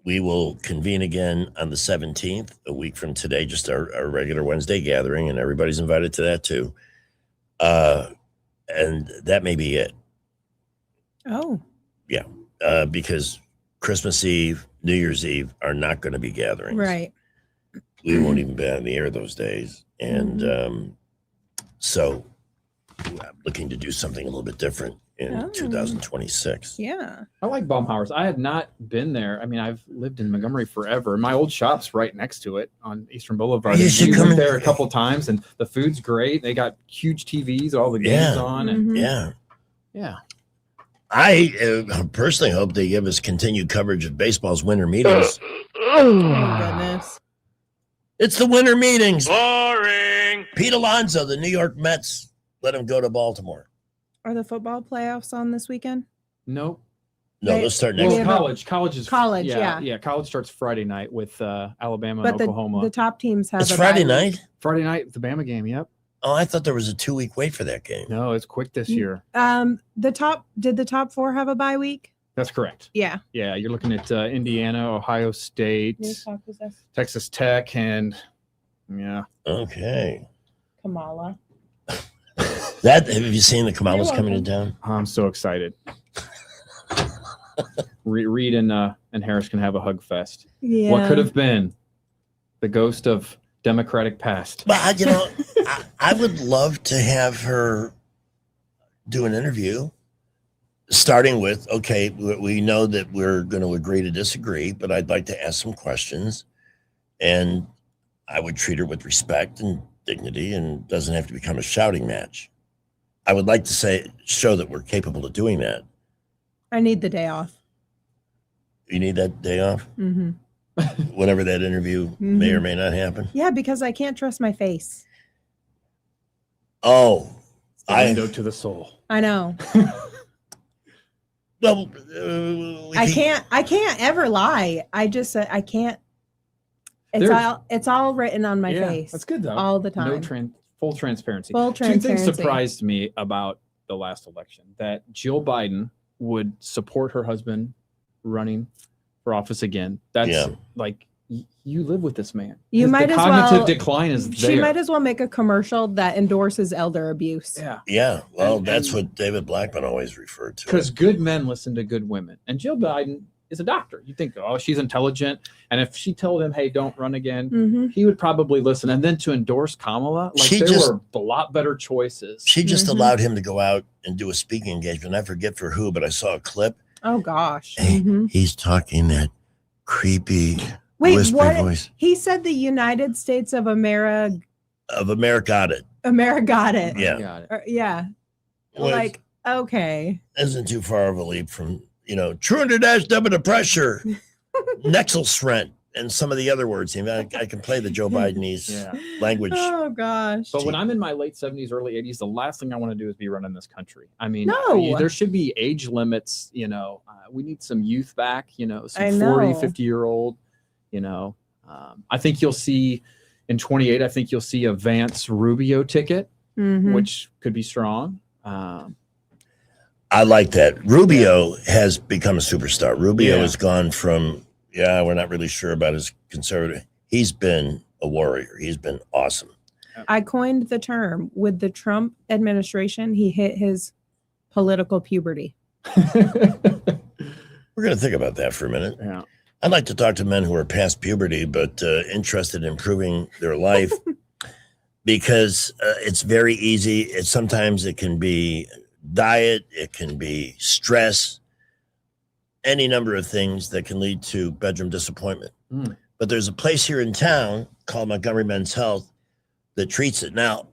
We will convene again on the 17th, a week from today, just our regular Wednesday gathering, and everybody's invited to that, too. And that may be it. Oh. Yeah. Because Christmas Eve, New Year's Eve are not going to be gatherings. Right. We won't even be on the air those days. And so I'm looking to do something a little bit different in 2026. Yeah. I like Baumhauer's. I had not been there. I mean, I've lived in Montgomery forever. My old shop's right next to it on Eastern Boulevard. You should We come went in. there a couple times, and the food's great. They got huge TVs, all the games on, and yeah. I personally hope they give us continued coverage of baseball's winter meetings. Oh, goodness. It's the winter meetings. Boring. Pete Alonso, the New York Mets, let him go to Baltimore. Are the football playoffs on this weekend? Nope. No, they'll start next Well, week. college is College, yeah. yeah. College starts Friday night with Alabama But and Oklahoma. the top teams have It's a Friday bye week. night? Friday night, the Bama game. Yep. Oh, I thought there was a 2-week wait for that game. No, it's quick this year. Did the top four have a bye week? That's correct. Yeah. Yeah, you're looking at Indiana, Ohio State, Texas Tech, and yeah. Okay. Kamala. Have you seen the Kamalas coming to town? I'm so excited. Reed and Harris can have a hug fest. Yeah. What could have been the ghost of Democratic past? But I would love to have her do an interview, starting with, okay, we know that we're going to agree to disagree, but I'd like to ask some questions. And I would treat her with respect and dignity, and doesn't have to become a shouting match. I would like to show that we're capable of doing that. I need the day off. You need that day off? Mm-hmm. Whenever that interview may or may not happen? Yeah, because I can't trust my face. Oh. Window to the soul. I know. Well, I can't ever lie. I just I can't. It's all written on my face. That's good though. All the time. Full transparency. Full transparency. 2 things surprised me about the last election: that Jill Biden would support her husband running for office again. That's like, you live with this man. You might as well. Cognitive decline is there. She might as well make a commercial that endorses elder abuse. Yeah. Yeah. Well, that's what David Blackman always referred to. Because good men listen to good women. And Jill Biden is a doctor. You think, oh, she's intelligent. And if she told him, hey, don't run again, he would probably listen. And then to endorse Kamala, like there were a lot better choices. She just allowed him to go out and do a speaking engagement. I forget for who, but I saw a clip. Oh, gosh. Hey, he's talking that creepy whispery voice. He said the United States of America. Got it. Yeah. Yeah. Well, like, okay. Isn't too far of a leap from, 200 double the pressure, Nexelsrent, and some of the other words. I can play the Joe Bidenese language. Oh, gosh. But when I'm in my late 70s, early 80s, the last thing I want to do is be running this country. I mean, no. There should be age limits. We need some youth back, some I 40, know. 50-year-old, I think you'll see in 28, I think you'll see a Vance Rubio ticket, which could be strong. I like that. Rubio has become a superstar. Rubio has gone from, we're not really sure about his conservative. He's been a warrior. He's been awesome. I coined the term with the Trump administration. He hit his political puberty. We're going to think about that for a minute. Yeah. I'd like to talk to men who are past puberty, but interested in improving their life because it's very easy. Sometimes it can be diet, it can be stress, any number of things that can lead to bedroom disappointment. But there's a place here in town called Montgomery Men's Health that treats it. Now,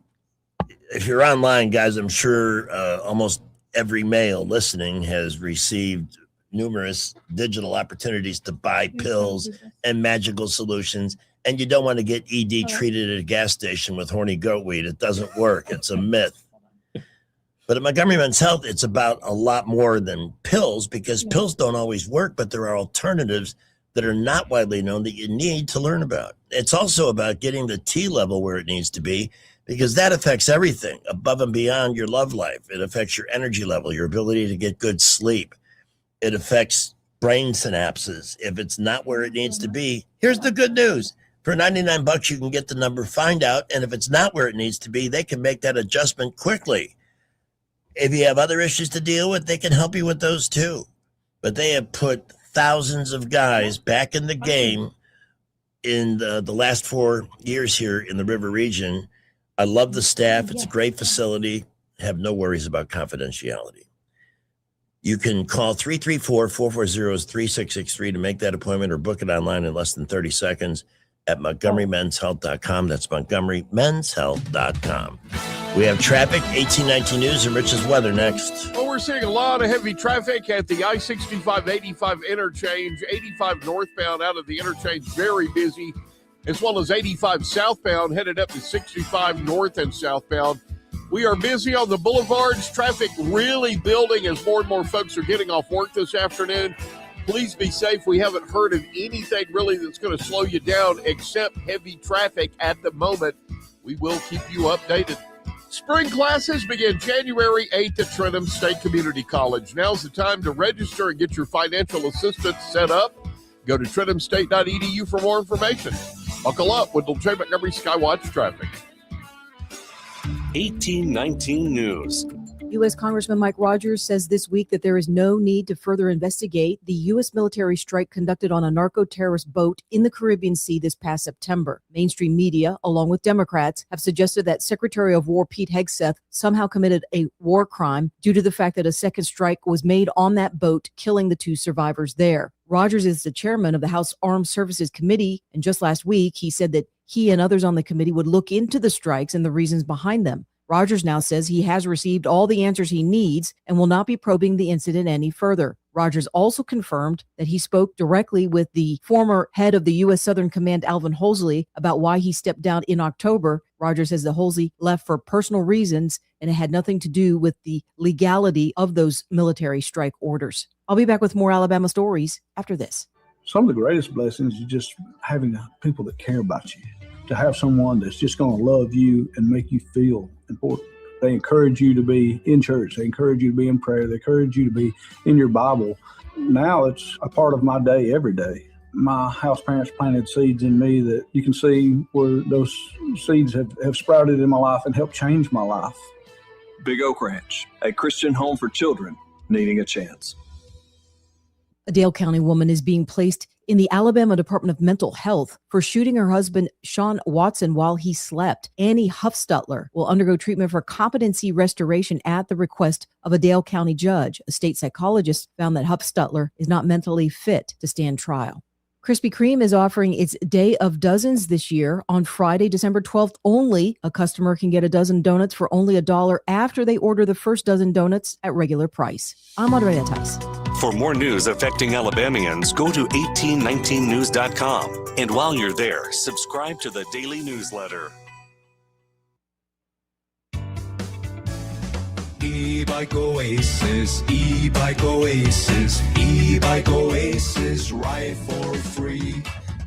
if you're online, guys, I'm sure almost every male listening has received numerous digital opportunities to buy pills and magical solutions. And you don't want to get ED treated at a gas station with horny goat weed. It doesn't work. It's a myth. But at Montgomery Men's Health, it's about a lot more than pills because pills don't always work, but there are alternatives that are not widely known that you need to learn about. It's also about getting the T level where it needs to be because that affects everything above and beyond your love life. It affects your energy level, your ability to get good sleep. It affects brain synapses. If it's not where it needs to be, here's the good news. For $99, you can get the number, find out, and if it's not where it needs to be, they can make that adjustment quickly. If you have other issues to deal with, they can help you with those too. But they have put thousands of guys back in the game in the last 4 years here in the River region. I love the staff. It's a great facility. Have no worries about confidentiality. You can call 334-440-3663 to make that appointment or book it online in less than 30 seconds at MontgomeryMen'sHealth.com. That's MontgomeryMen'sHealth.com. We have traffic, 1819 News, and Rich's weather next. Well, we're seeing a lot of heavy traffic at the I-65-85 interchange. 85 northbound out of the interchange, very busy, as well as 85 southbound headed up to 65 north and southbound. We are busy on the boulevards. Traffic really building as more and more folks are getting off work this afternoon. Please be safe. We haven't heard of anything really that's going to slow you down except heavy traffic at the moment. We will keep you updated. Spring classes begin January 8th at Trenton State Community College. Now's the time to register and get your financial assistance set up. Go to trentumstate.edu for more information. Buckle up with J. Montgomery Skywatch traffic. 1819 News. U.S. Congressman Mike Rogers says this week that there is no need to further investigate the U.S. military strike conducted on a narco-terrorist boat in the Caribbean Sea this past September. Mainstream media, along with Democrats, have suggested that Secretary of War Pete Hegseth somehow committed a war crime due to the fact that a second strike was made on that boat, killing the 2 survivors there. Rogers is the chairman of the House Armed Services Committee, and just last week he said that he and others on the committee would look into the strikes and the reasons behind them. Rogers now says he has received all the answers he needs and will not be probing the incident any further. Rogers also confirmed that he spoke directly with the former head of the U.S. Southern Command, Alvin Holsey, about why he stepped down in October. Rogers says that Holsey left for personal reasons and it had nothing to do with the legality of those military strike orders. I'll be back with more Alabama stories after this. Some of the greatest blessings is just having people that care about you, to have someone that's just going to love you and make you feel important. They encourage you to be in church. They encourage you to be in prayer. They encourage you to be in your Bible. Now it's a part of my day every day. My house parents planted seeds in me that you can see where those seeds have sprouted in my life and helped change my life. Big Oak Ranch, a Christian home for children needing a chance. A Dale County woman is being placed in the Alabama Department of Mental Health for shooting her husband, Sean Watson, while he slept. Annie Huffstutler will undergo treatment for competency restoration at the request of a Dale County judge. A state psychologist found that Huffstutler is not mentally fit to stand trial. Krispy Kreme is offering its Day of Dozens this year. On Friday, December 12th only, a customer can get a dozen donuts for only $1 after they order the first dozen donuts at regular price. I'm Andrea Tice. For more news affecting Alabamians, go to 1819news.com. And while you're there, subscribe to the daily newsletter. E-Bike Oasis, E-Bike Oasis, E-Bike Oasis, ride for free.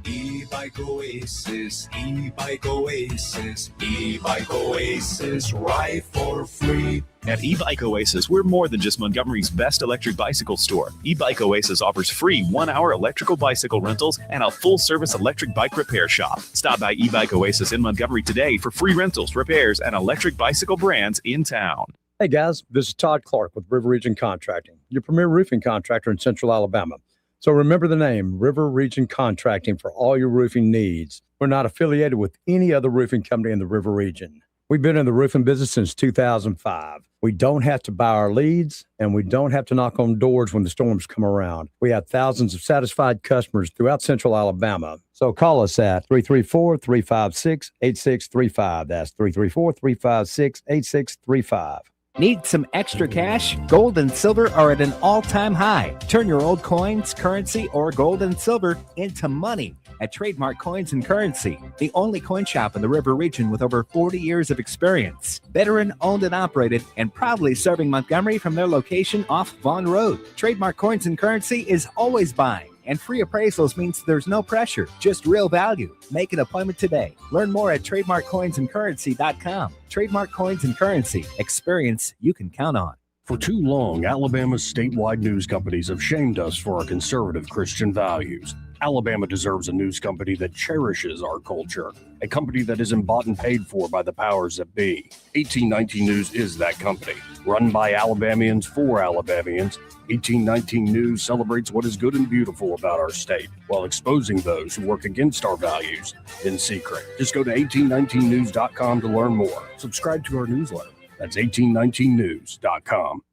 E-Bike Oasis, E-Bike Oasis, E-Bike Oasis, ride for free. At E-Bike Oasis, we're more than just Montgomery's best electric bicycle store. E-Bike Oasis offers free 1-hour electrical bicycle rentals and a full-service electric bike repair shop. Stop by E-Bike Oasis in Montgomery today for free rentals, repairs, and electric bicycle brands in town. Hey guys, this is Todd Clark with River Region Contracting, your premier roofing contractor in Central Alabama. So remember the name, River Region Contracting, for all your roofing needs. We're not affiliated with any other roofing company in the River Region. We've been in the roofing business since 2005. We don't have to buy our leads, and we don't have to knock on doors when the storms come around. We have thousands of satisfied customers throughout Central Alabama. So call us at 334-356-8635. That's 334-356-8635. Need some extra cash? Gold and silver are at an all-time high. Turn your old coins, currency, or gold and silver into money at Trademark Coins and Currency, the only coin shop in the River Region with over 40 years of experience. Veteran owned and operated, and proudly serving Montgomery from their location off Vaughn Road. Trademark Coins and Currency is always buying, and free appraisals means there's no pressure, just real value. Make an appointment today. Learn more at trademarkcoinsandcurrency.com. Trademark Coins and Currency. Experience you can count on. For too long, Alabama's statewide news companies have shamed us for our conservative Christian values. Alabama deserves a news company that cherishes our culture, a company that isn't bought and paid for by the powers that be. 1819 News is that company. Run by Alabamians for Alabamians, 1819 News celebrates what is good and beautiful about our state while exposing those who work against our values in secret. Just go to 1819news.com to learn more. Subscribe to our newsletter. That's 1819news.com.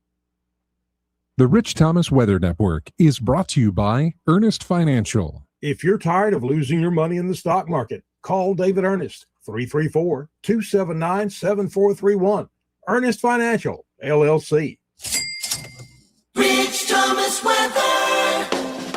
The Rich Thomas Weather Network is brought to you by Earnest Financial. If you're tired of losing your money in the stock market, call David Earnest, 334-279-7431. Earnest Financial, LLC. Rich Thomas Weather.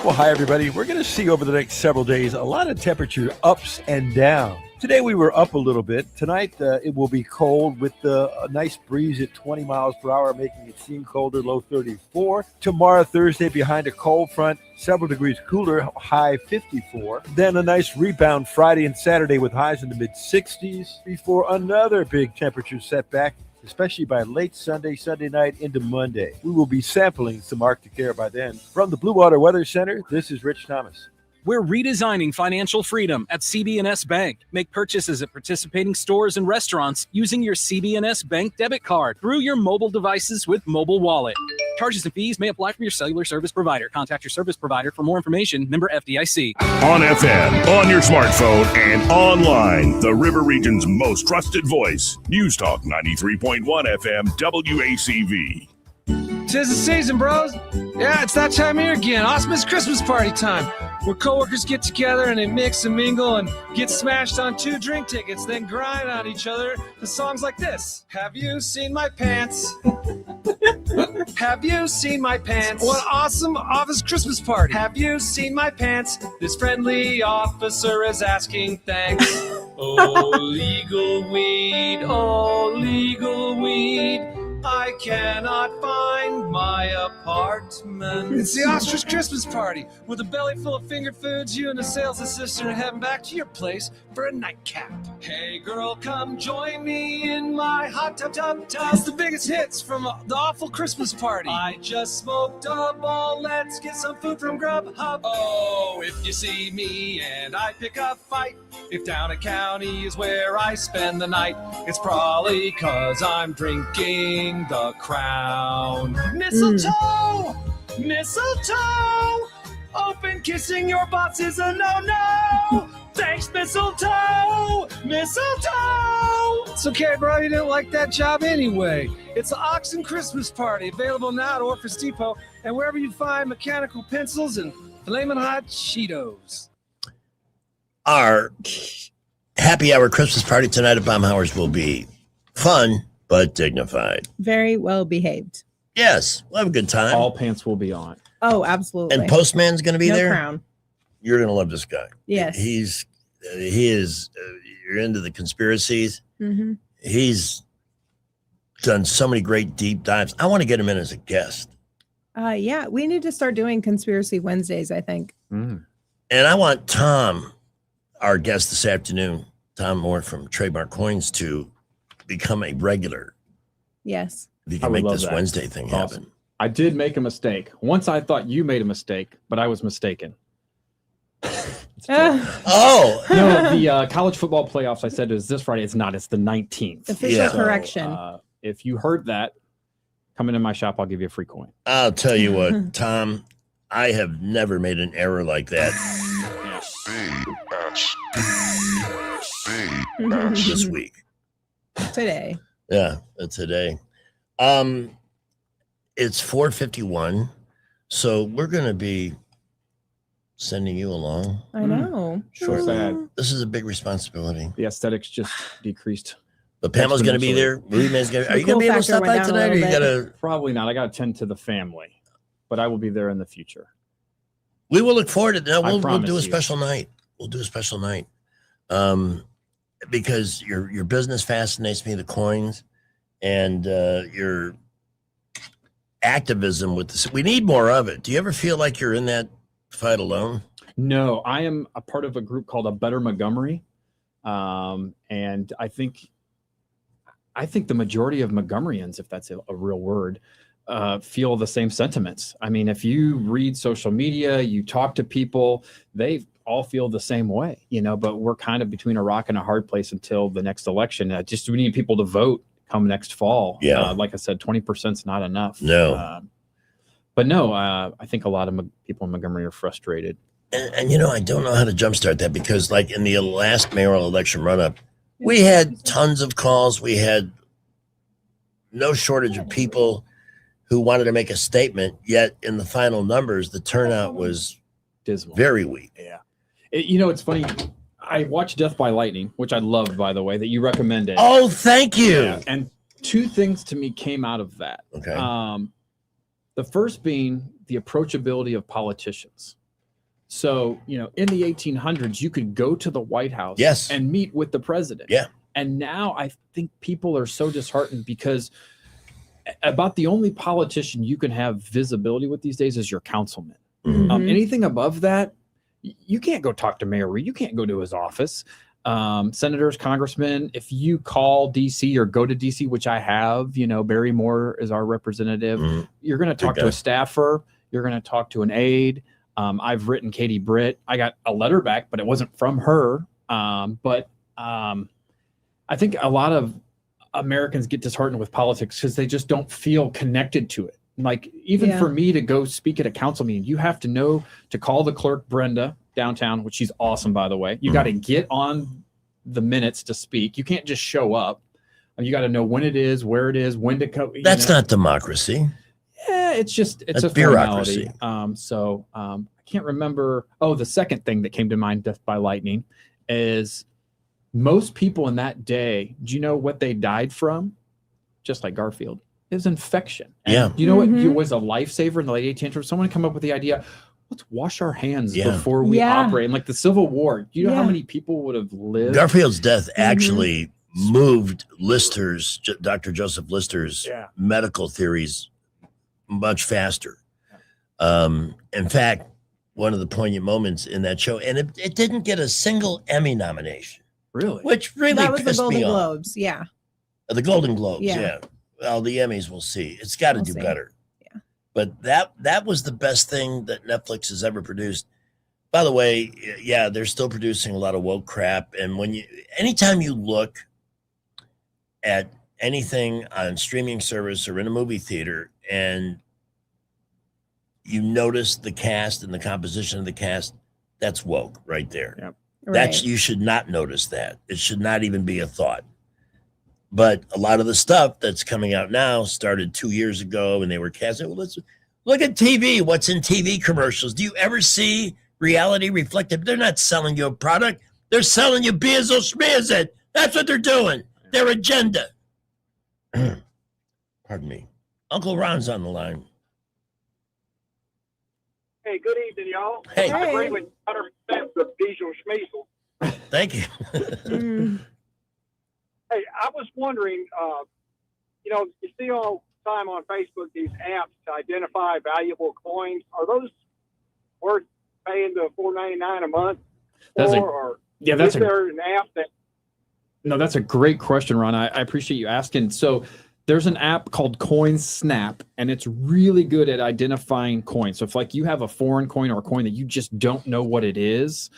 Well, hi, everybody. We're going to see over the next several days a lot of temperature ups and downs. Today we were up a little bit. Tonight it will be cold with a nice breeze at 20 miles per hour, making it seem colder, low 34. Tomorrow, Thursday, behind a cold front, several degrees cooler, high 54. Then a nice rebound Friday and Saturday with highs in the mid-60s before another big temperature setback, especially by late Sunday night into Monday. We will be sampling some Arctic air by then. From the Blue Water Weather Center, this is Rich Thomas. We're redesigning financial freedom at CB&S Bank. Make purchases at participating stores and restaurants using your CB&S Bank debit card through your mobile devices with Mobile Wallet. Charges and fees may apply from your cellular service provider. Contact your service provider for more information. Member FDIC. On FM, on your smartphone, and online, the River Region's most trusted voice. News Talk 93.1 FM WACV. 'Tis the season, bros. Yeah, it's that time of year again. Awesome Christmas party time. where coworkers get together and they mix and mingle and get smashed on 2 drink tickets, then grind on each other to songs like this. Have you seen my pants? Have you seen my pants? What awesome office Christmas party. Have you seen my pants? This friendly officer is asking thanks. Oh, legal weed, oh, legal weed. I cannot find my apartment. It's the ostrich Christmas party with a belly full of finger foods. You and the sales assistant are heading back to your place for a nightcap. Hey girl, come join me in my hot tub. It's the biggest hits from the awful Christmas party. I just smoked a ball. Let's get some food from Grubhub. Oh, if you see me and I pick a fight, if down a county is where I spend the night, it's probably 'cause I'm drinking the Crown. Mistletoe! Mistletoe! Open kissing your boss is a no-no! Thanks, mistletoe! Mistletoe! It's okay, bro, you didn't like that job anyway. It's the Oxen Christmas Party, available now at Office Depot and wherever you find mechanical pencils and flaming hot Cheetos. Our happy hour Christmas party tonight at Baumhauer's will be fun, but dignified. Very well behaved. Yes, we'll have a good time. All pants will be on. Oh, absolutely. And Postman's going to be no there. Crown. You're going to love this guy. Yes. He is, you're into the conspiracies. Mm-hmm. He's done so many great deep dives. I want to get him in as a guest. Yeah, we need to start doing Conspiracy Wednesdays, I think. And I want Tom, our guest this afternoon, Tom Moore from Trademark Coins, to become a regular. Yes. If you I can would make love this that. Wednesday thing happen. Awesome. I did make a mistake. Once I thought you made a mistake, but I was mistaken. Oh. No, the college football playoffs, I said, is this Friday. It's not. It's the 19th. Official correction. If you heard that, come into my shop. I'll give you a free coin. I'll tell you what, Tom, I have never made an error like that this week. Today. Yeah, today. It's 4:51, so we're going to be sending you along. I know. Sure. Sad. This is a big responsibility. The aesthetics just decreased. But Pamela's going to be there. Rudyman's gonna, are you going to be able to stop by tonight, or you got to? Probably not. I got to tend to the family, but I will be there in the future. We will look forward to that. We'll do a you. special night. We'll do a special night. Because your business fascinates me, the coins, and your activism with this. We need more of it. Do you ever feel like you're in that fight alone? No, I am a part of a group called A Better Montgomery. And I think the majority of Montgomeryans, if that's a real word, feel the same sentiments. I mean, if you read social media, you talk to people, they all feel the same way, but we're kind of between a rock and a hard place until the next election. We need people to vote come next fall. Yeah. Like I said, 20% is not enough. No. But no, I think a lot of people in Montgomery are frustrated. And I don't know how to jumpstart that, because like in the last mayoral election run-up, we had tons of calls. We had no shortage of people who wanted to make a statement, yet in the final numbers, the turnout was dismal, very weak. Yeah. It's funny. I watched Death by Lightning, which I loved, by the way, that you recommended. Oh, thank you. Yeah. And two things to me came out of that. Okay. The first being the approachability of politicians. So, in the 1800s, you could go to the White House and meet with the president. Yeah. And now I think people are so disheartened because about the only politician you can have visibility with these days is your councilman. Mm-hmm. Anything above that, you can't go talk to Mayor Reed. You can't go to his office. Senators, congressmen, if you call DC or go to DC, which I have, Barry Moore is our representative, you're going to talk to a staffer. You're going to talk to an aide. I've written Katie Britt. I got a letter back, but it wasn't from her. But I think a lot of Americans get disheartened with politics because they just don't feel connected to it. Like even for me to go speak at a council meeting, you have to know to call the clerk, Brenda, downtown, which she's awesome, by the way. You got to get on the minutes to speak. You can't just show up. You got to know when it is, where it is, when to go. That's not democracy. Yeah, it's a bureaucracy. formality. So I can't remember. Oh, the second thing that came to mind, death by lightning, is most people in that day, do you know what they died from? Just like Garfield. It was infection. And you know what was a lifesaver in the late 1800s? Someone come up with the idea, let's wash our hands before we operate. And like the Civil War, do you know how many people would have lived? Garfield's death actually moved Lister's, Dr. Joseph Lister's medical theories much faster. In fact, one of the poignant moments in that show, and it didn't get a single Emmy nomination. Really? Which really that was the pissed Golden me off. Globes. Yeah. The Golden Globes, Yeah. Well, the Emmys, we'll see. It's got to do better. Yeah. But that was the best thing that Netflix has ever produced. By the way, yeah, they're still producing a lot of woke crap. And anytime you look at anything on streaming service or in a movie theater and you notice the cast and the composition of the cast, that's woke right there. Yep. You should not notice that. It should not even be a thought. But a lot of the stuff that's coming out now started 2 years ago, and they were casting. Well, let's look at TV. What's in TV commercials? Do you ever see reality reflected? They're not selling you a product. They're selling you beers or schmears it. That's what they're doing. Their agenda. Pardon me. Uncle Ron's on the line. Hey, good evening, y'all. Hey. I agree with 100% of Diesel Schmeasel. Thank you. Hey, I was wondering, you see all the time on Facebook these apps to identify valuable coins. Are those worth paying the $4.99 a month for? Is there an app that? No, that's a great question, Ron. I appreciate you asking. So there's an app called Coin Snap, and it's really good at identifying coins. So if like you have a foreign coin or a coin that you just don't know what it is,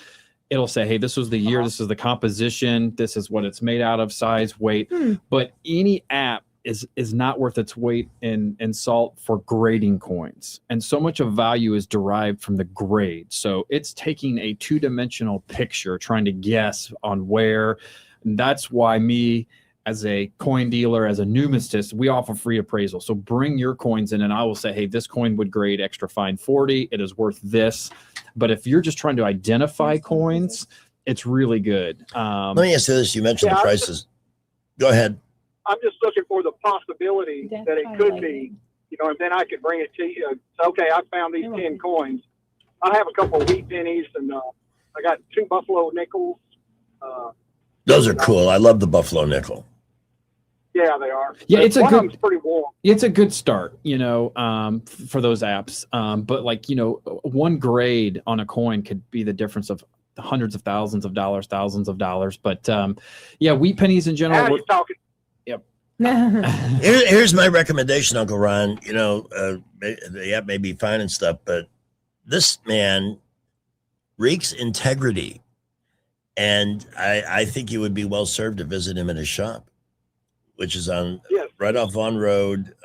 it'll say, hey, this was the year, this is the composition, this is what it's made out of, size, weight. But any app is not worth its weight in salt for grading coins. And so much of value is derived from the grade. So it's taking a two-dimensional picture, trying to guess on where. And that's why me, as a coin dealer, as a numismatist, we offer free appraisal. So bring your coins in and I will say, hey, this coin would grade extra fine 40. It is worth this. But if you're just trying to identify coins, it's really good. Let me ask you this. You mentioned the prices. Go ahead. I'm just looking for the possibility that it could be, and then I could bring it to you. So, okay, I found these 10 coins. I have a couple of wheat pennies, and I got 2 buffalo nickels. Those are cool. I love the buffalo nickel. Yeah, they are. Yeah, it's one of them's pretty warm. It's a good start, for those apps. But one grade on a coin could be the difference of hundreds of thousands of dollars, thousands of dollars. But wheat pennies in general. Now you're talking. Yep. Here's my recommendation, Uncle Ron. The app may be fine and stuff, but this man reeks integrity. And I think you would be well served to visit him at his shop, which is right off Vaughan Road.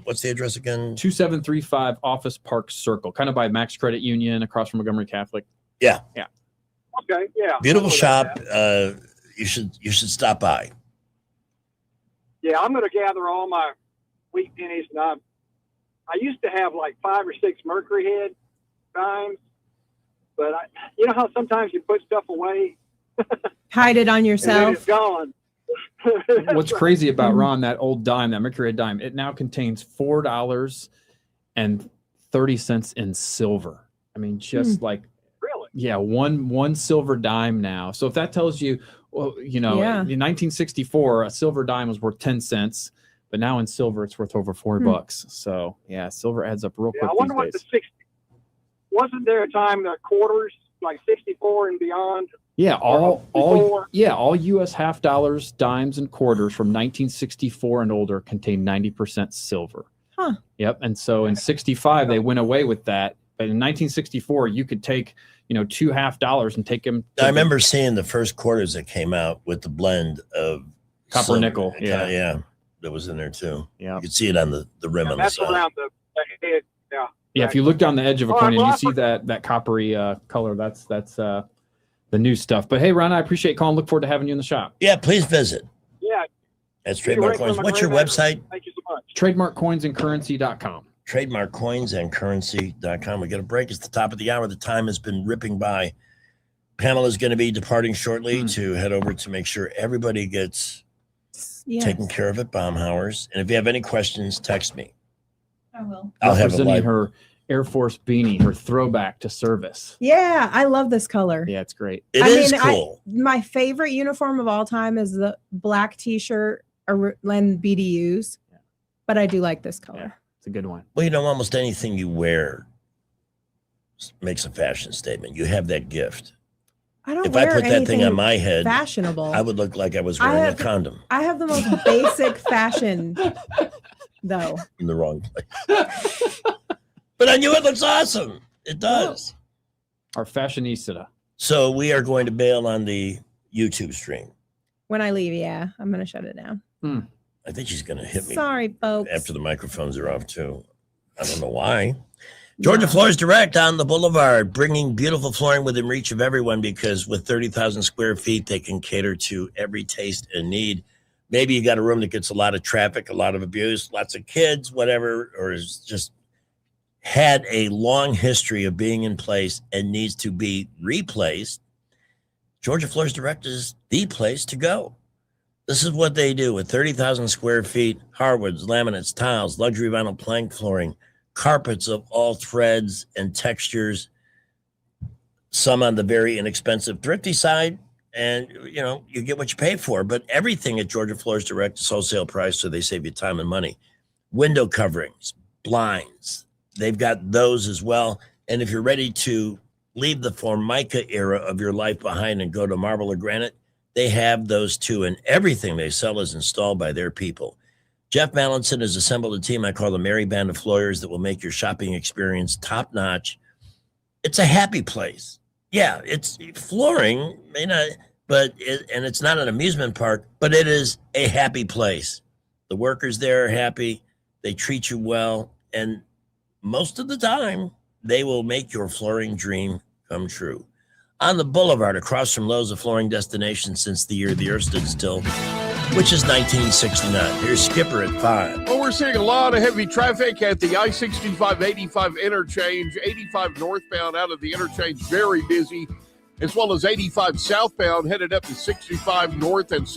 What's the address again? 2735 Office Park Circle, kind of by Max Credit Union, across from Montgomery Catholic. Yeah. Okay. Yeah. Beautiful shop. You should stop by. Yeah, I'm going to gather all my wheat pennies, and I used to have like 5 or 6 Mercury head dimes, but you know how sometimes you put stuff away. Hide it on yourself. And then it's gone. What's crazy about Ron, that old dime, that Mercury dime, it now contains $4.30 in silver. I mean, just like, really? Yeah, one silver dime now. So if that tells you, well, in 1964, a silver dime was worth 10 cents, but now in silver, it's worth over $4. So yeah, silver adds up real quick. I wonder these what days. the 60. Wasn't there a time that quarters, like 64 and beyond? Yeah, all U.S. half dollars, dimes, and quarters from 1964 and older contain 90% silver. Huh. Yep. And so in 65, they went away with that. But in 1964, you could take, $2 half dollars and take them. I remember seeing the first quarters that came out with the blend of copper silver. nickel. Yeah. Yeah. That was in there too. Yeah. You could see it on the rim on the That's side. around the head. Yeah. Yeah. If you look down the edge of a All coin right, and well, you see that coppery color, that's the new stuff. But hey, Ron, I appreciate calling. Look forward to having you in the shop. Yeah, please visit. Yeah. That's Trademark Coins. What's your website? Thank you so much. TrademarkCoinsandCurrency.com. trademarkcoinsandcurrency.com. We got a break. It's the top of the hour. The time has been ripping by. Pamela's going to be departing shortly to head over to make sure everybody gets taken care of at Baumhauer's. And if you have any questions, text me. I will. I'll have a Representing her Air Force beanie, her throwback to service. Yeah, I love this color. Yeah, it's great. It is cool. My favorite uniform of all time is the black T-shirt and BDUs, but I do like this color. Yeah, it's a good one. Well, almost anything you wear makes a fashion statement. You have that gift. I don't if wear I put that thing on my head, fashionable. I would look like I was wearing a condom. I have the most basic fashion, though. In the wrong place. But on you, it looks awesome. It does. Our fashionista. So we are going to bail on the YouTube stream. When I leave, yeah, I'm going to shut it down. I think she's going to hit me. Sorry, folks. After the microphones are off, too. I don't know why. Georgia Floors Direct on the Boulevard, bringing beautiful flooring within reach of everyone, because with 30,000 square feet, they can cater to every taste and need. Maybe you got a room that gets a lot of traffic, a lot of abuse, lots of kids, whatever, or is just had a long history of being in place and needs to be replaced. Georgia Floors Direct is the place to go. This is what they do with 30,000 square feet, hardwoods, laminates, tiles, luxury vinyl plank flooring, carpets of all threads and textures, some on the very inexpensive thrifty side, and you get what you pay for. But everything at Georgia Floors Direct is wholesale price, so they save you time and money. Window coverings, blinds, they've got those as well. And if you're ready to leave the Formica era of your life behind and go to marble or granite, they have those too. And everything they sell is installed by their people. Jeff Mallinson has assembled a team I call the Merry Band of Floors that will make your shopping experience top-notch. It's a happy place. Yeah, it's flooring, but it's not an amusement park, but it is a happy place. The workers there are happy. They treat you well. And most of the time, they will make your flooring dream come true. On the Boulevard, across from Lowe's, a flooring destination since the year the earth stood still, which is 1969. Here's Skipper at 5. Well, we're seeing a lot of heavy traffic at the I-65-85 interchange. 85 northbound out of the interchange, very busy, as well as 85 southbound headed up to 65 north and south.